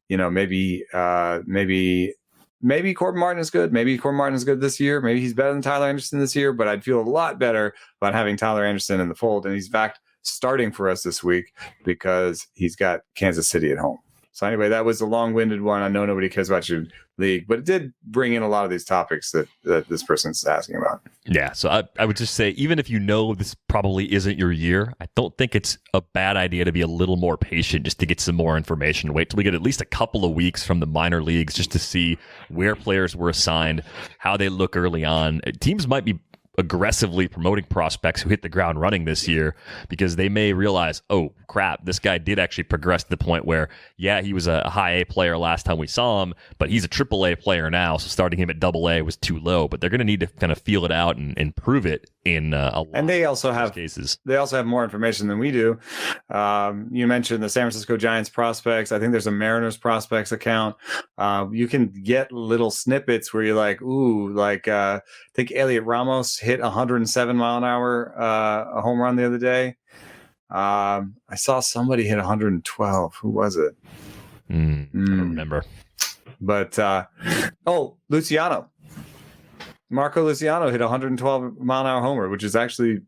you know, maybe Corbin Martin is good. Maybe Corbin Martin is good this year. Maybe he's better than Tyler Anderson this year, but I'd feel a lot better about having Tyler Anderson in the fold. And he's in fact starting for us this week because he's got Kansas City at home. So anyway, that was a long-winded one. I know nobody cares about your league, but it did bring in a lot of these topics that this person's asking about. Yeah, so I would just say, even if you know this probably isn't your year, I don't think it's a bad idea to be a little more patient just to get some more information. Wait till we get at least a couple of weeks from the minor leagues just to see where players were assigned, how they look early on. Teams might be aggressively promoting prospects who hit the ground running this year because they may realize, oh crap, this guy did actually progress to the point where, yeah, he was a high A player last time we saw him, but he's a triple A player now, so starting him at double A was too low. But they're going to need to kind of feel it out and prove it in a lot and they also have cases. They also have more information than we do. You mentioned the San Francisco Giants prospects. I think there's a Mariners prospects account. You can get little snippets where you're like, ooh, like I think Elliot Ramos hit 107 mile an hour a home run the other day. I saw somebody hit 112. Who was it? I don't remember. But Luciano. Marco Luciano hit 112 mile an hour homer, which is actually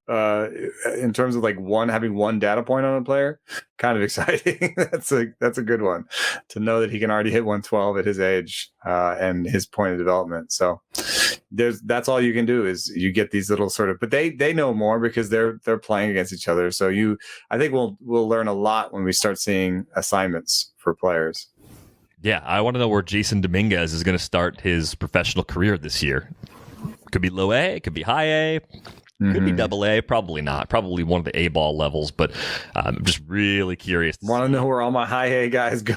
in terms of like having one data point on a player, kind of exciting. That's a good one to know that he can already hit 112 at his age and his point of development. So that's all you can do is you get these little sort of, but they know more because they're playing against each other. So I think we'll learn a lot when we start seeing assignments for players. Yeah, I want to know where Jason Dominguez is going to start his professional career this year. Could be low A, could be high A, could be double A, probably not. Probably one of the A-ball levels, but I'm just really curious. Want to know where all my high A guys go.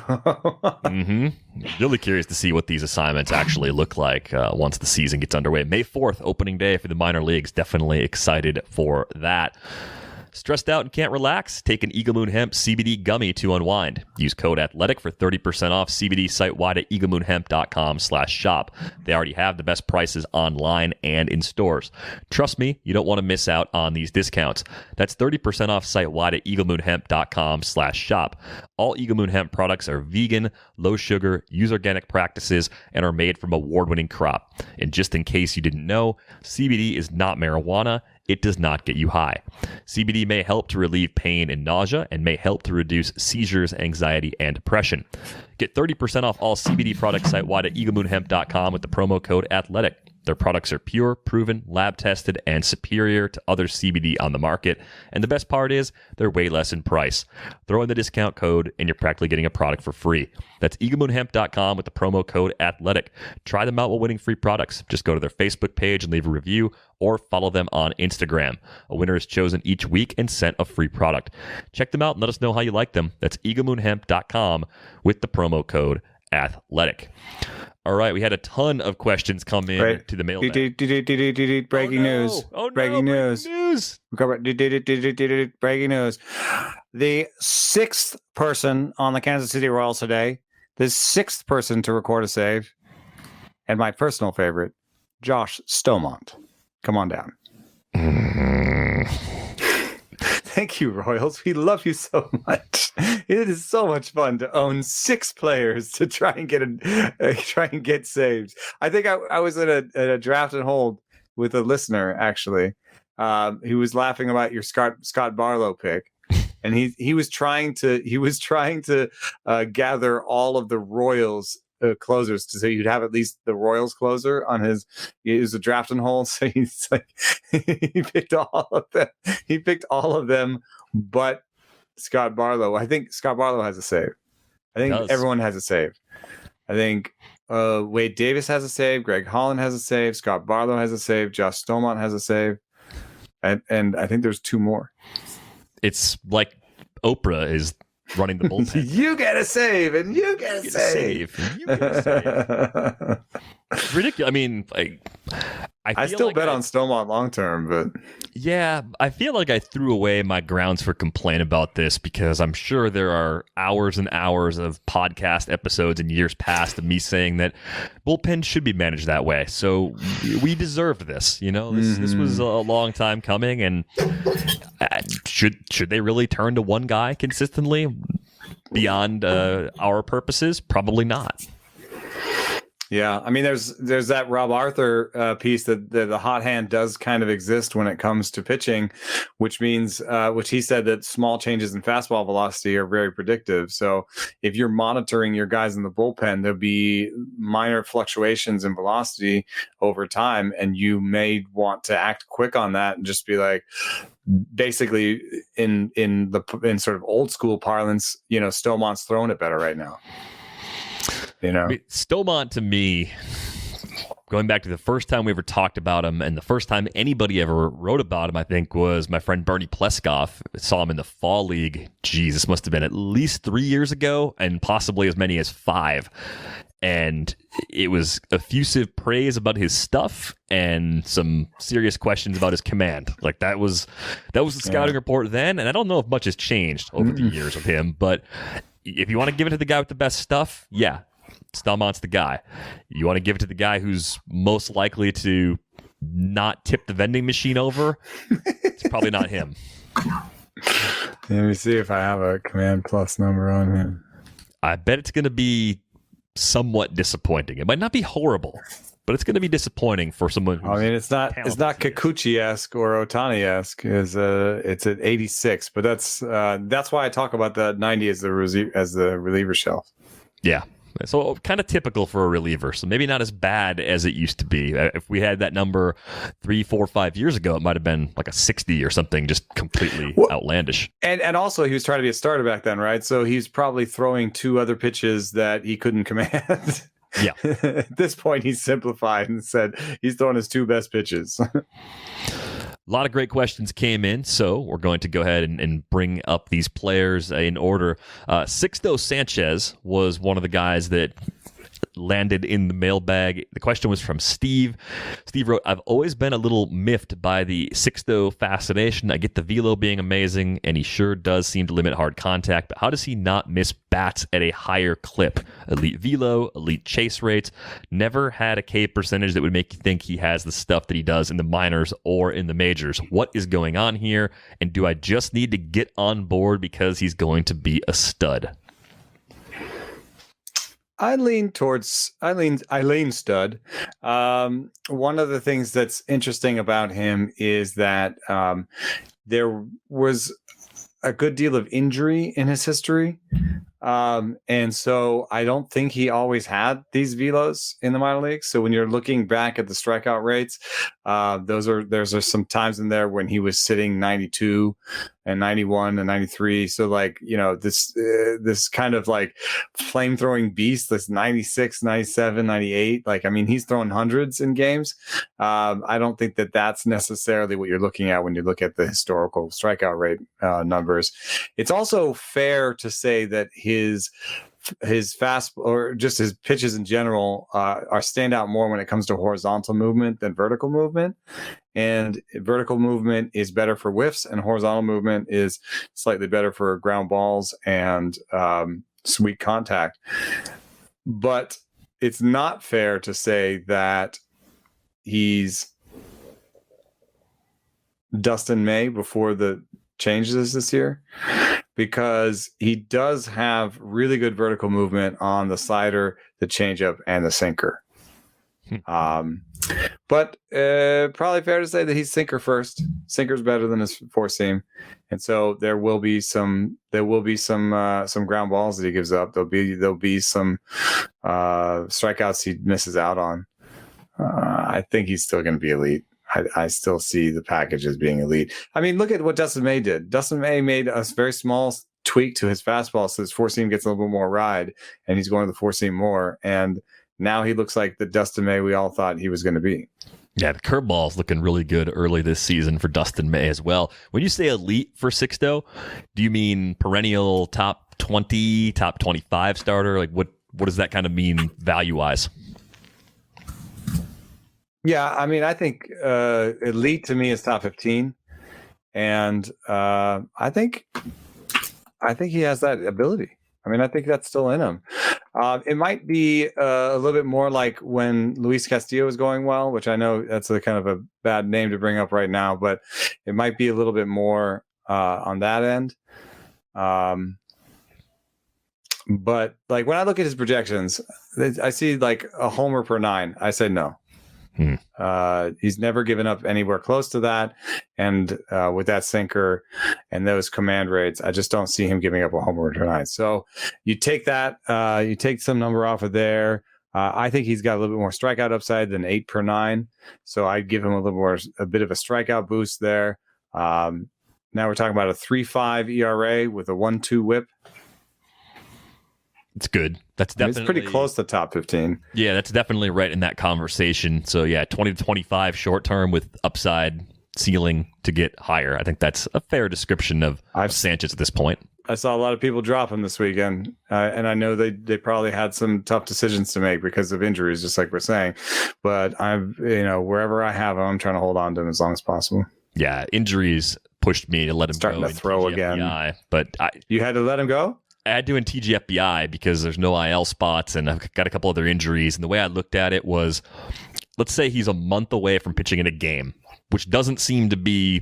Really curious to see what these assignments actually look like once the season gets underway. May 4th, opening day for the minor leagues. Definitely excited for that. Stressed out and can't relax? Take an Eagle Moon Hemp CBD gummy to unwind. Use code ATHLETIC for 30% off CBD site-wide at eaglemoonhemp.com/shop. They already have the best prices online and in stores. Trust me, you don't want to miss out on these discounts. That's 30% off site-wide at eaglemoonhemp.com/shop. All Eagle Moon Hemp products are vegan, low sugar, use organic practices, and are made from award-winning crop. And just in case you didn't know, CBD is not marijuana. It does not get you high. CBD may help to relieve pain and nausea and may help to reduce seizures, anxiety, and depression. Get 30% off all CBD products site-wide at eaglemoonhemp.com with the promo code ATHLETIC. Their products are pure, proven, lab-tested, and superior to other CBD on the market. And the best part is, they're way less in price. Throw in the discount code, and you're practically getting a product for free. That's eaglemoonhemp.com with the promo code ATHLETIC. Try them out while winning free products. Just go to their Facebook page and leave a review, or follow them on Instagram. A winner is chosen each week and sent a free product. Check them out and let us know how you like them. That's eaglemoonhemp.com with the promo code ATHLETIC. All right, we had a ton of questions come in to the mail. Breaking news. Breaking news. Breaking news. The 6th person on the Kansas City Royals today, the 6th person to record a save, and my personal favorite, Josh Stomont. Come on down. Thank you, Royals. We love you so much. It is so much fun to own 6 players to try and get saves. I think I was at a draft and hold with a listener actually, he was laughing about your Scott Barlow pick. And he was trying to gather all of the Royals closers to say you'd have at least the Royals closer on his. It was a drafting hole, so he's like he picked all of them. He picked all of them, but Scott Barlow. I think Scott Barlow has a save. I think everyone has a save. I think Wade Davis has a save. Greg Holland has a save. Scott Barlow has a save. Josh Stomont has a save, and I think there's two more. It's like Oprah is running the bullpen. You get a save, and you get a save. And you get a save. It's ridiculous. I mean, I still like bet on Stomont long term, but yeah, I feel like I threw away my grounds for complaint about this because I'm sure there are hours and hours of podcast episodes in years past of me saying that bullpens should be managed that way. So we deserve this. This was a long time coming, and should they really turn to one guy consistently beyond our purposes? Probably not. Yeah, I mean, there's that Rob Arthur piece that the hot hand does kind of exist when it comes to pitching, which means, which he said that small changes in fastball velocity are very predictive. So if you're monitoring your guys in the bullpen, there'll be minor fluctuations in velocity over time, and you may want to act quick on that and just be like, basically in sort of old school parlance, Stomont's throwing it better right now. I mean, Stomont, to me, going back to the first time we ever talked about him and the first time anybody ever wrote about him, I think, was my friend Bernie Pleskoff. I saw him in the Fall League. Geez, this must have been at least 3 years ago and possibly as many as 5. And it was effusive praise about his stuff and some serious questions about his command. Like that was the scouting report then. And I don't know if much has changed over the years with him, but if you want to give it to the guy with the best stuff, yeah, Stomont's the guy. You want to give it to the guy who's most likely to not tip the vending machine over? It's probably not him. Let me see if I have a Command Plus number on him. I bet it's going to be somewhat disappointing. It might not be horrible, but it's going to be disappointing for someone who's it's not Kikuchi-esque or Otani-esque. It's at 86, but that's why I talk about the 90 as the reliever shelf. Yeah. So kind of typical for a reliever. So maybe not as bad as it used to be. If we had that number 3, 4, 5 years ago, it might have been like a 60 or something, just completely outlandish. And also he was trying to be a starter back then, right? So he's probably throwing 2 other pitches that he couldn't command. Yeah. At this point, he's simplified and said he's throwing his 2 best pitches. A lot of great questions came in, so we're going to go ahead and bring up these players in order. Sixto Sánchez was one of the guys that landed in the mailbag. The question was from Steve. Steve wrote, I've always been a little miffed by the Sixto fascination. I get the velo being amazing, and he sure does seem to limit hard contact, but how does he not miss bats at a higher clip? Elite velo, elite chase rates, never had a K percentage that would make you think he has the stuff that he does in the minors or in the majors. What is going on here? And do I just need to get on board because he's going to be a stud? I lean stud. One of the things that's interesting about him is that there was a good deal of injury in his history. And so I don't think he always had these velos in the minor leagues. So when you're looking back at the strikeout rates, there's some times in there when he was sitting 92 and 91 and 93. So this kind of like flame throwing beast, this 96, 97, 98. Like, I mean, he's throwing hundreds in games. I don't think that that's necessarily what you're looking at when you look at the historical strikeout rate numbers. It's also fair to say that his fast or just his pitches in general are stand out more when it comes to horizontal movement than vertical movement. And vertical movement is better for whiffs, and horizontal movement is slightly better for ground balls and sweet contact. But it's not fair to say that he's Dustin May before the changes this year, because he does have really good vertical movement on the slider, the changeup, and the sinker. But probably fair to say that he's sinker first. Sinker's better than his four seam, and so there will be some ground balls that he gives up. There'll be some strikeouts he misses out on. I think he's still going to be elite. I still see the package as being elite. I mean, look at what Dustin May did. Dustin May made a very small tweak to his fastball so his four seam gets a little bit more ride, and he's going to the four seam more. And now he looks like the Dustin May we all thought he was going to be. Yeah, the curveball's looking really good early this season for Dustin May as well. When you say elite for Sixto, do you mean perennial top 20, top 25 starter? Like what does that kind of mean value-wise? Yeah, I mean, I think elite to me is top 15, and I think he has that ability. I mean, I think that's still in him. It might be a little bit more like when Luis Castillo is going well, which I know that's a kind of a bad name to bring up right now, but it might be a little bit more on that end. But like when I look at his projections, I see like a homer per 9. I say no. He's never given up anywhere close to that, and with that sinker and those command rates, I just don't see him giving up a homer tonight. So you take that, you take some number off of there. I think he's got a little bit more strikeout upside than 8 per 9, so I'd give him a bit of a strikeout boost there. Now we're talking about a 3.5 ERA with a 1.2 WHIP. It's good. That's definitely it's pretty close to top 15. Yeah, that's definitely right in that conversation. So yeah, 20 to 25 short term with upside ceiling to get higher. I think that's a fair description of Sánchez at this point. I saw a lot of people drop him this weekend, and I know they probably had some tough decisions to make because of injuries, just like we're saying. But wherever I have him, I'm trying to hold on to him as long as possible. Yeah, injuries pushed me to let him starting go. To throw again, but you had to let him go. I had to in TGFBI because there's no IL spots and I've got a couple other injuries. And the way I looked at it was, let's say he's a month away from pitching in a game, which doesn't seem to be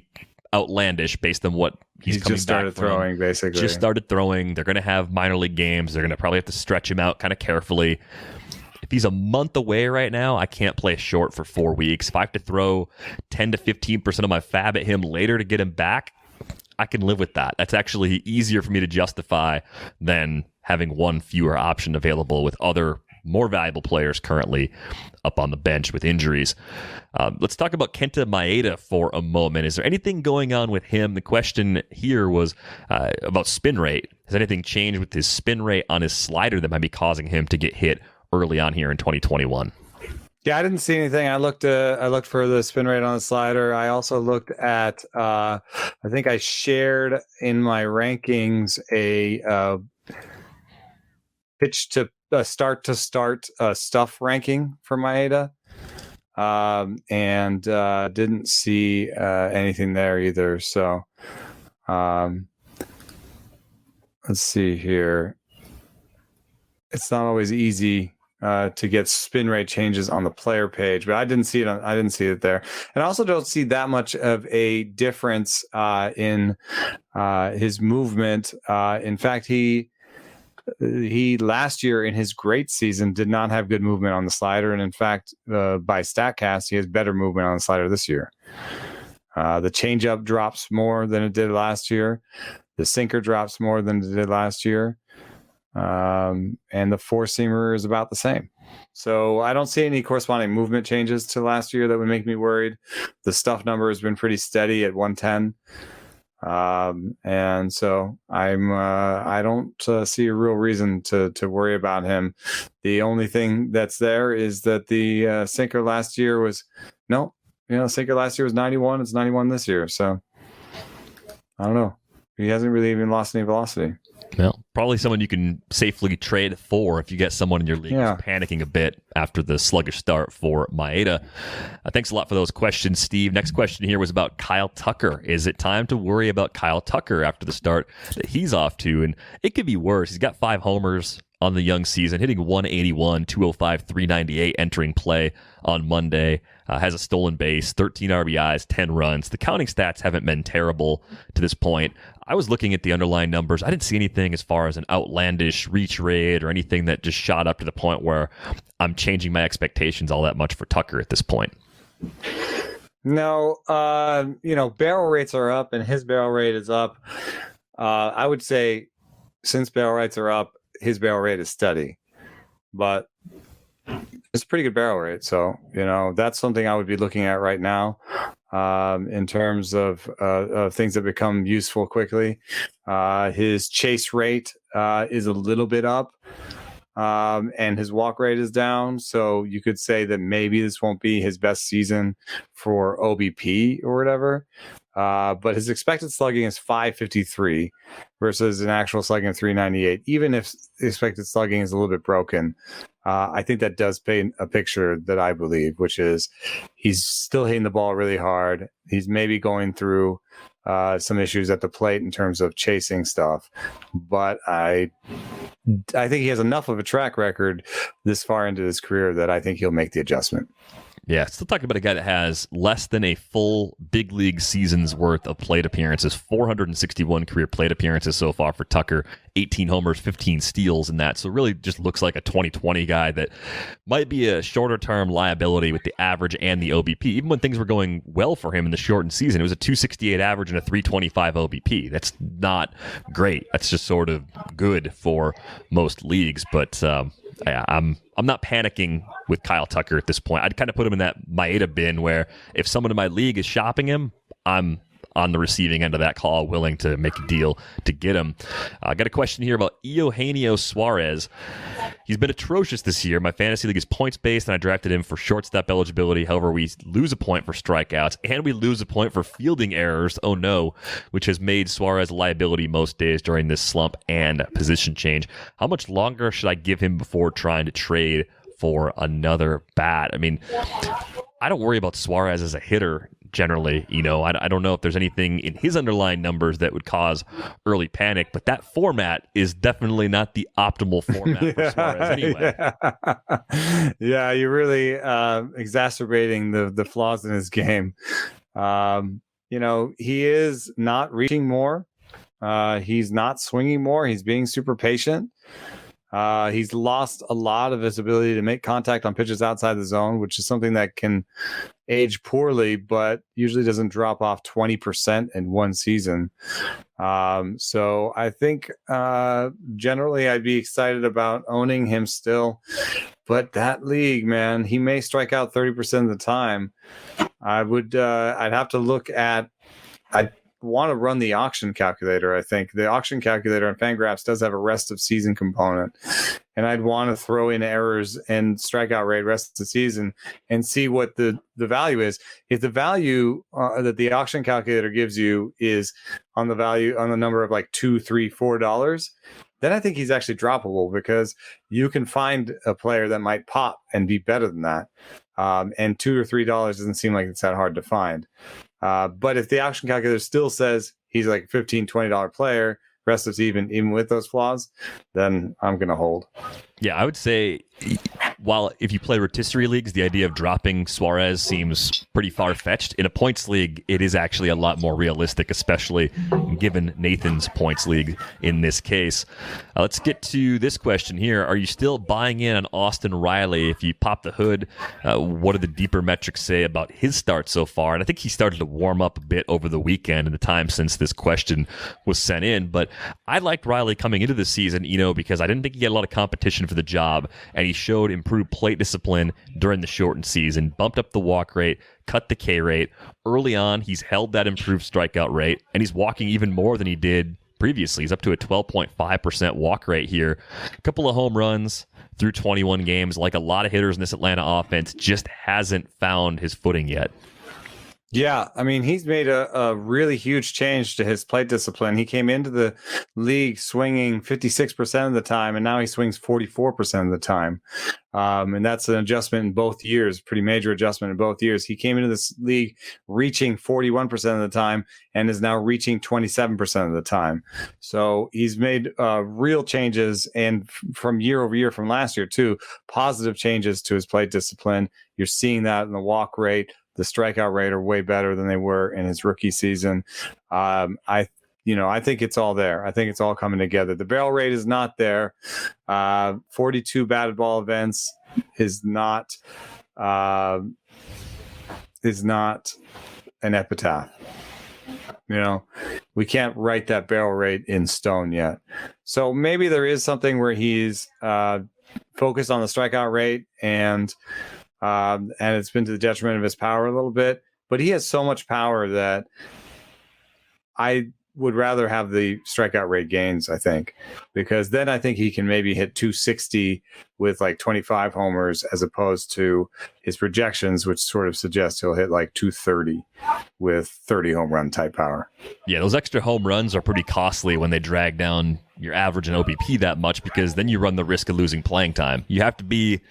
outlandish based on what he's coming just started back from. Throwing, basically. Just started throwing. They're going to have minor league games. They're going to probably have to stretch him out kind of carefully. If he's a month away right now, I can't play short for 4 weeks. If I have to throw 10 to 15% of my fab at him later to get him back, I can live with that. That's actually easier for me to justify than having one fewer option available with other more valuable players currently up on the bench with injuries. Let's talk about Kenta Maeda for a moment. Is there anything going on with him? The question here was about spin rate. Has anything changed with his spin rate on his slider that might be causing him to get hit early on here in 2021? Yeah, I didn't see anything. I looked for the spin rate on the slider. I also looked at, I think I shared in my rankings a pitch to start stuff ranking for Maeda, and didn't see anything there either. So let's see here. It's not always easy to get spin rate changes on the player page, but I didn't see it there, and I also don't see that much of a difference in his movement. In fact, he last year in his great season did not have good movement on the slider, and in fact, by Statcast, he has better movement on the slider this year. The changeup drops more than it did last year. The sinker drops more than it did last year. And the four-seamer is about the same. So I don't see any corresponding movement changes to last year that would make me worried. The stuff number has been pretty steady at 110. And so I don't see a real reason to worry about him. The only thing that's there is that the sinker last year was sinker last year was 91. It's 91 this year. So I don't know. He hasn't really even lost any velocity. Well, probably someone you can safely trade for if you get someone in your league who's panicking a bit after the sluggish start for Maeda. Thanks a lot for those questions, Steve. Next question here was about Kyle Tucker. Is it time to worry about Kyle Tucker after the start that he's off to? And it could be worse. He's got 5 homers on the young season, hitting 181, 205, 398 entering play on Monday. Has a stolen base, 13 RBIs, 10 runs. The counting stats haven't been terrible to this point. I was looking at the underlying numbers. I didn't see anything as far as an outlandish reach rate or anything that just shot up to the point where I'm changing my expectations all that much for Tucker at this point. No, barrel rates are up and his barrel rate is up. I would say since barrel rates are up, his barrel rate is steady, but it's a pretty good barrel rate. So, that's something I would be looking at right now in terms of things that become useful quickly. His chase rate is a little bit up. And his walk rate is down. So you could say that maybe this won't be his best season for OBP or whatever. But his expected slugging is 553 versus an actual slugging of 398. Even if the expected slugging is a little bit broken, I think that does paint a picture that I believe, which is he's still hitting the ball really hard. He's maybe going through some issues at the plate in terms of chasing stuff. But I think he has enough of a track record this far into his career that I think he'll make the adjustment. Yeah, still talking about a guy that has less than a full big league season's worth of plate appearances, 461 career plate appearances so far for Tucker, 18 homers, 15 steals in that. So really just looks like a 2020 guy that might be a shorter term liability with the average and the OBP. Even when things were going well for him in the shortened season, it was a 268 average and a 325 OBP. That's not great. That's just sort of good for most leagues, but I'm not panicking with Kyle Tucker at this point. I'd kind of put him in that Maeda bin where if someone in my league is shopping him, I'm on the receiving end of that call, willing to make a deal to get him. I got a question here about Eugenio Suarez. He's been atrocious this year. My fantasy league is points-based, and I drafted him for shortstop eligibility. However, we lose a point for strikeouts, and we lose a point for fielding errors, oh no, which has made Suarez a liability most days during this slump and position change. How much longer should I give him before trying to trade for another bat? I mean, I don't worry about Suarez as a hitter generally. I don't know if there's anything in his underlying numbers that would cause early panic, but that format is definitely not the optimal format for Suarez anyway. Yeah, you're really exacerbating the flaws in his game. He is not reaching more. He's not swinging more. He's being super patient. He's lost a lot of his ability to make contact on pitches outside the zone, which is something that can age poorly, but usually doesn't drop off 20% in one season. So I think generally I'd be excited about owning him still. But that league, man, he may strike out 30% of the time. I'd have to look at... I'd want to run the auction calculator. I think the auction calculator on Fangraphs does have a rest of season component, and I'd want to throw in errors and strikeout rate rest of the season and see what the value is. If the value that the auction calculator gives you is on the number of like $2, $3, $4, then I think he's actually droppable, because you can find a player that might pop and be better than that. And $2 or $3 doesn't seem like it's that hard to find. But if the auction calculator still says he's like a $15, $20 player, rest of season, even with those flaws, then I'm going to hold. Yeah, I would say, while if you play rotisserie leagues, the idea of dropping Suarez seems pretty far-fetched. In a points league, it is actually a lot more realistic, especially given Nathan's points league in this case. Let's get to this question here. Are you still buying in on Austin Riley? If you pop the hood, what do the deeper metrics say about his start so far? And I think he started to warm up a bit over the weekend in the time since this question was sent in. But I liked Riley coming into the season, because I didn't think he had a lot of competition for the job, and he showed improved plate discipline during the shortened season, bumped up the walk rate, cut the K rate. Early on, he's held that improved strikeout rate, and he's walking even more than he did previously. He's up to a 12.5% walk rate here. A couple of home runs through 21 games. Like a lot of hitters in this Atlanta offense, just hasn't found his footing yet. Yeah, I mean, he's made a really huge change to his plate discipline. He came into the league swinging 56% of the time, and now he swings 44% of the time. And that's an adjustment in both years, pretty major adjustment in both years. He came into this league reaching 41% of the time and is now reaching 27% of the time. So he's made real changes, and from year over year, from last year too, positive changes to his plate discipline. You're seeing that in the walk rate. The strikeout rate are way better than they were in his rookie season. I think it's all there. I think it's all coming together. The barrel rate is not there. 42 batted ball events is not an epitaph. We can't write that barrel rate in stone yet. So maybe there is something where he's focused on the strikeout rate and it's been to the detriment of his power a little bit, but he has so much power that I would rather have the strikeout rate gains, I think, because then I think he can maybe hit 260 with like 25 homers as opposed to his projections, which sort of suggest he'll hit like 230 with 30 home run type power. Yeah, those extra home runs are pretty costly when they drag down your average and OBP that much, because then you run the risk of losing playing time. You have to be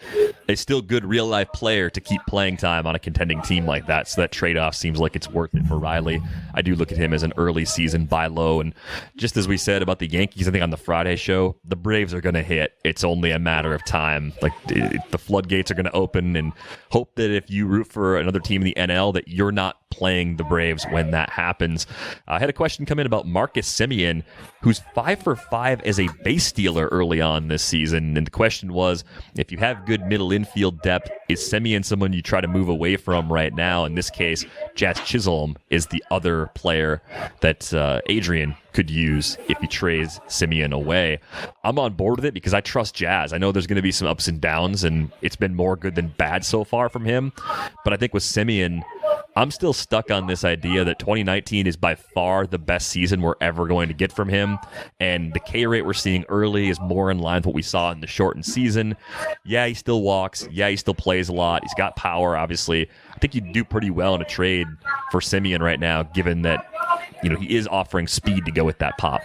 a still good real-life player to keep playing time on a contending team like that, so that trade-off seems like it's worth it for Riley. I do look at him as an early season buy low, and just as we said about the Yankees, I think on the Friday show, the Braves are going to hit. It's only a matter of time. Like, the floodgates are going to open, and hope that if you root for another team in the NL that you're not playing the Braves when that happens. I had a question come in about Marcus Semien, who's 5 for 5 as a base stealer early on this season. And the question was, if you have good middle infield depth, is Semien someone you try to move away from right now? In this case, Jazz Chisholm is the other player that Adrian could use if he trades Semien away. I'm on board with it because I trust Jazz. I know there's going to be some ups and downs, and it's been more good than bad so far from him. But I think with Semien, I'm still stuck on this idea that 2019 is by far the best season we're ever going to get from him. And the K rate we're seeing early is more in line with what we saw in the shortened season. Yeah, he still walks. Yeah, he still plays a lot. He's got power, obviously. I think you'd do pretty well in a trade for Semien right now, given that he is offering speed to go with that pop.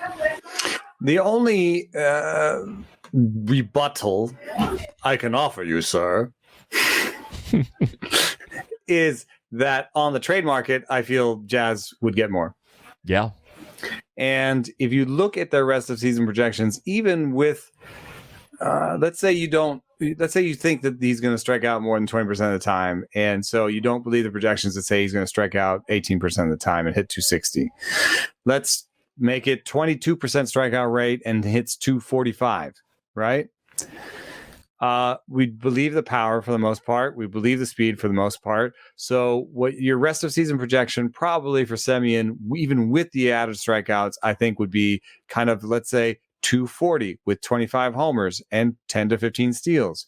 The only rebuttal I can offer you, sir, is that on the trade market, I feel Jazz would get more. Yeah. And if you look at their rest of season projections, even with, let's say you think that he's going to strike out more than 20% of the time. And so you don't believe the projections that say he's going to strike out 18% of the time and hit 260. Let's make it 22% strikeout rate and hits 245, right? We believe the power for the most part. We believe the speed for the most part. So what your rest of season projection probably for Semien, even with the added strikeouts, I think would be kind of, let's say, 240 with 25 homers and 10 to 15 steals.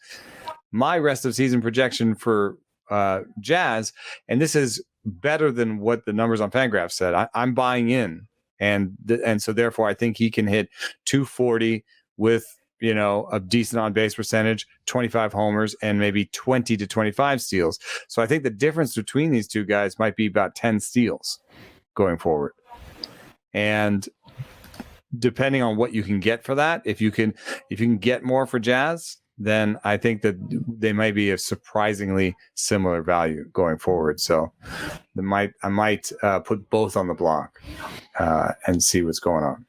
My rest of season projection for Jazz, and this is better than what the numbers on Fangraphs said. I'm buying in. And so therefore I think he can hit 240 with a decent on-base percentage, 25 homers, and maybe 20 to 25 steals. So I think the difference between these two guys might be about 10 steals going forward. And depending on what you can get for that, if you can get more for Jazz, then I think that they might be a surprisingly similar value going forward. So I might put both on the block and see what's going on.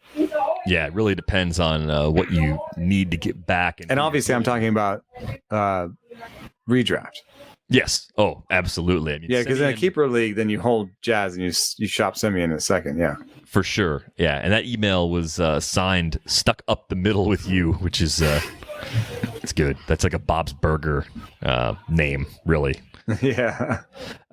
Yeah, it really depends on what you need to get back. And obviously, I'm talking about redraft. Yes. Oh, absolutely. I mean, yeah, because in a keeper league, then you hold Jazz and you shop Semien in a second. Yeah, for sure. Yeah, and that email was signed "Stuck Up the Middle with You," which is it's good. That's like a Bob's Burger name, really. Yeah.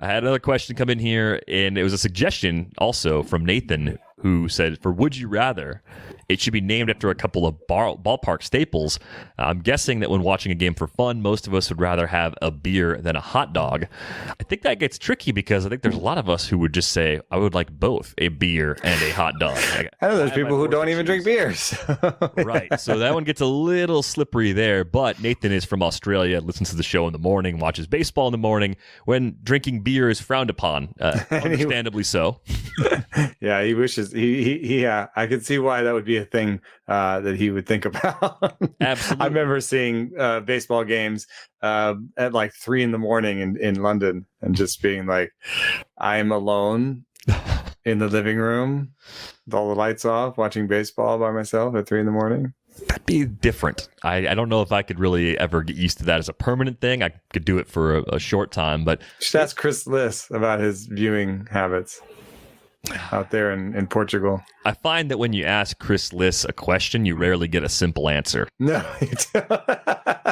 I had another question come in here, and it was a suggestion also from Nathan, who said, for Would You Rather, it should be named after a couple of ballpark staples. I'm guessing that when watching a game for fun, most of us would rather have a beer than a hot dog. I think that gets tricky because I think there's a lot of us who would just say, I would like both a beer and a hot dog. I know there's people who don't even drink beers. Right. So that one gets a little slippery there. But Nathan is from Australia, listens to the show in the morning, watches baseball in the morning when drinking beer is frowned upon. Understandably so. Yeah, he wishes. Yeah, I could see why that would be a thing that he would think about. Absolutely. I remember seeing baseball games at like 3 a.m. in London and just being like, I'm alone in the living room with all the lights off watching baseball by myself at 3 a.m. That'd be different. I don't know if I could really ever get used to that as a permanent thing. I could do it for a short time, but just ask Chris Liss about his viewing habits out there in Portugal. I find that when you ask Chris Liss a question, you rarely get a simple answer. No.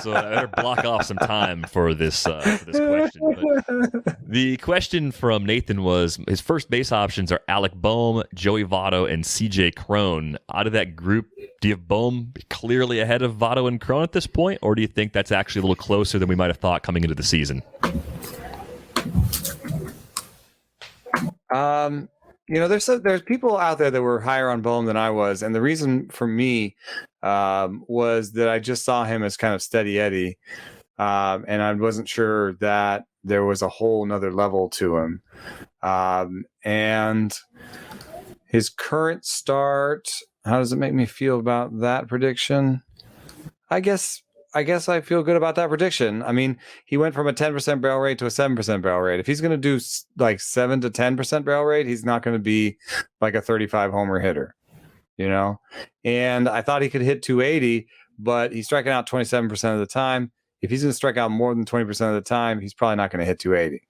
So I better block off some time for this question. But the question from Nathan was, his first base options are Alec Bohm, Joey Votto, and CJ Cron. Out of that group, do you have Bohm clearly ahead of Votto and Cron at this point, or do you think that's actually a little closer than we might have thought coming into the season? There's people out there that were higher on Bohm than I was, and the reason for me was that I just saw him as kind of steady Eddie, and I wasn't sure that there was a whole nother level to him. And his current start, how does it make me feel about that prediction? I guess I feel good about that prediction. I mean, he went from a 10% barrel rate to a 7% barrel rate. If he's going to do like 7 to 10% barrel rate, he's not going to be like a 35 homer hitter, And I thought he could hit 280, but he's striking out 27% of the time. If he's going to strike out more than 20% of the time, he's probably not going to hit 280.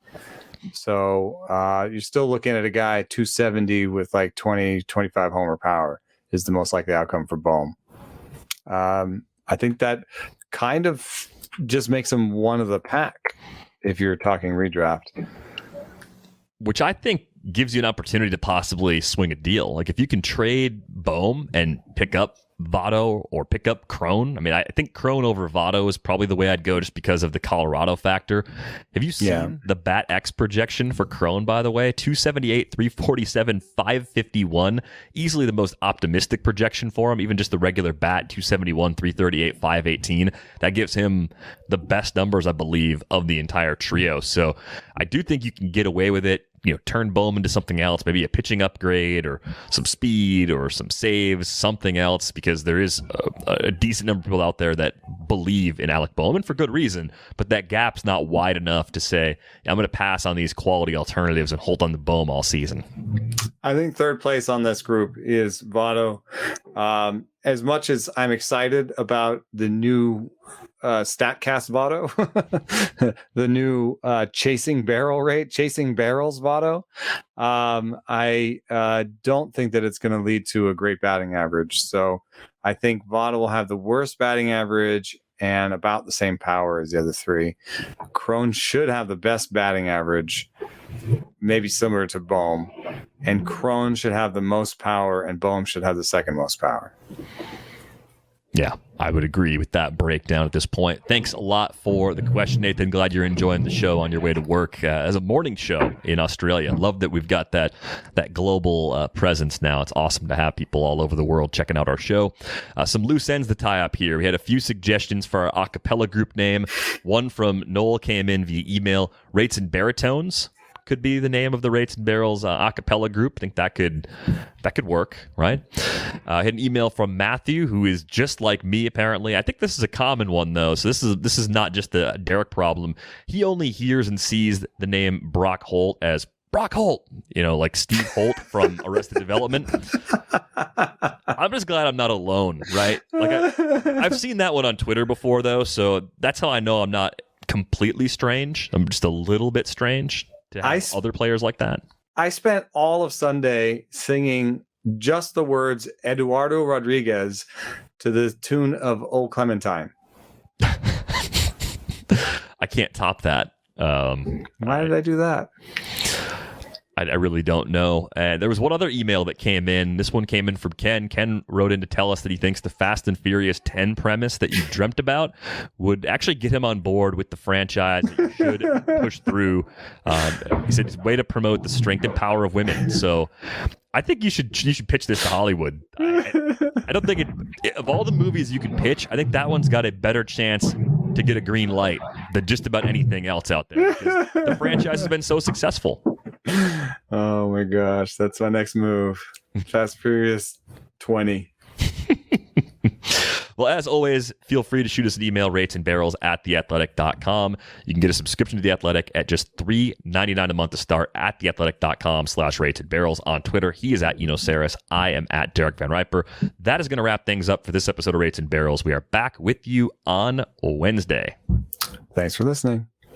So you're still looking at a guy 270 with like 20, 25 homer power is the most likely outcome for Bohm. I think that kind of just makes him one of the pack if you're talking redraft. Which I think gives you an opportunity to possibly swing a deal. Like if you can trade Bohm and pick up Votto or pick up Cron. I mean, I think Cron over Votto is probably the way I'd go just because of the Colorado factor. Have you seen the Bat X projection for Cron, by the way? 278, 347, 551. Easily the most optimistic projection for him. Even just the regular bat, 271, 338, 518. That gives him the best numbers, I believe, of the entire trio. So I do think you can get away with it. Turn Bohm into something else, maybe a pitching upgrade or some speed or some saves, something else, because there is a decent number of people out there that believe in Alec Bohm, and for good reason, but that gap's not wide enough to say, I'm going to pass on these quality alternatives and hold on to Bohm all season. I think third place on this group is Votto. As much as I'm excited about the new StatCast Votto, the new chasing barrels Votto, I don't think that it's going to lead to a great batting average. So I think Votto will have the worst batting average and about the same power as the other three. Cron should have the best batting average, maybe similar to Bohm, and Cron should have the most power and Bohm should have the second most power. Yeah, I would agree with that breakdown at this point. Thanks a lot for the question, Nathan. Glad you're enjoying the show on your way to work as a morning show in Australia. Love that we've got that global presence now. It's awesome to have people all over the world checking out our show. Some loose ends to tie up here. We had a few suggestions for our acapella group name. One from Noel came in via email. Rates and Baritones could be the name of the Rates and Barrels acapella group. I think that could work, right? I had an email from Matthew, who is just like me, apparently. I think this is a common one, though, so this is not just a Derek problem. He only hears and sees the name Brock Holt as Brock Holt, like Steve Holt from Arrested Development. I'm just glad I'm not alone, right? Like I've seen that one on Twitter before, though, so that's how I know I'm not completely strange. I'm just a little bit strange to have other players like that. I spent all of Sunday singing just the words Eduardo Rodriguez to the tune of Old Clementine. I can't top that. Why did I do that? I really don't know. There was one other email that came in. This one came in from Ken. Ken wrote in to tell us that he thinks the Fast and Furious 10 premise that you dreamt about would actually get him on board with the franchise that you should push through. He said it's a way to promote the strength and power of women. So I think you should pitch this to Hollywood. I don't think of all the movies you can pitch, I think that one's got a better chance to get a green light than just about anything else out there. Because the franchise has been so successful. Oh my gosh, that's my next move. Fast Furious 20. Well, as always, feel free to shoot us an email, ratesandbarrels@theathletic.com. You can get a subscription to The Athletic at just $3.99 a month to start at theathletic.com/ratesandbarrels. On Twitter, he is at Eno Saris. I am at Derek Van Riper. That is going to wrap things up for this episode of Rates and Barrels. We are back with you on Wednesday. Thanks for listening.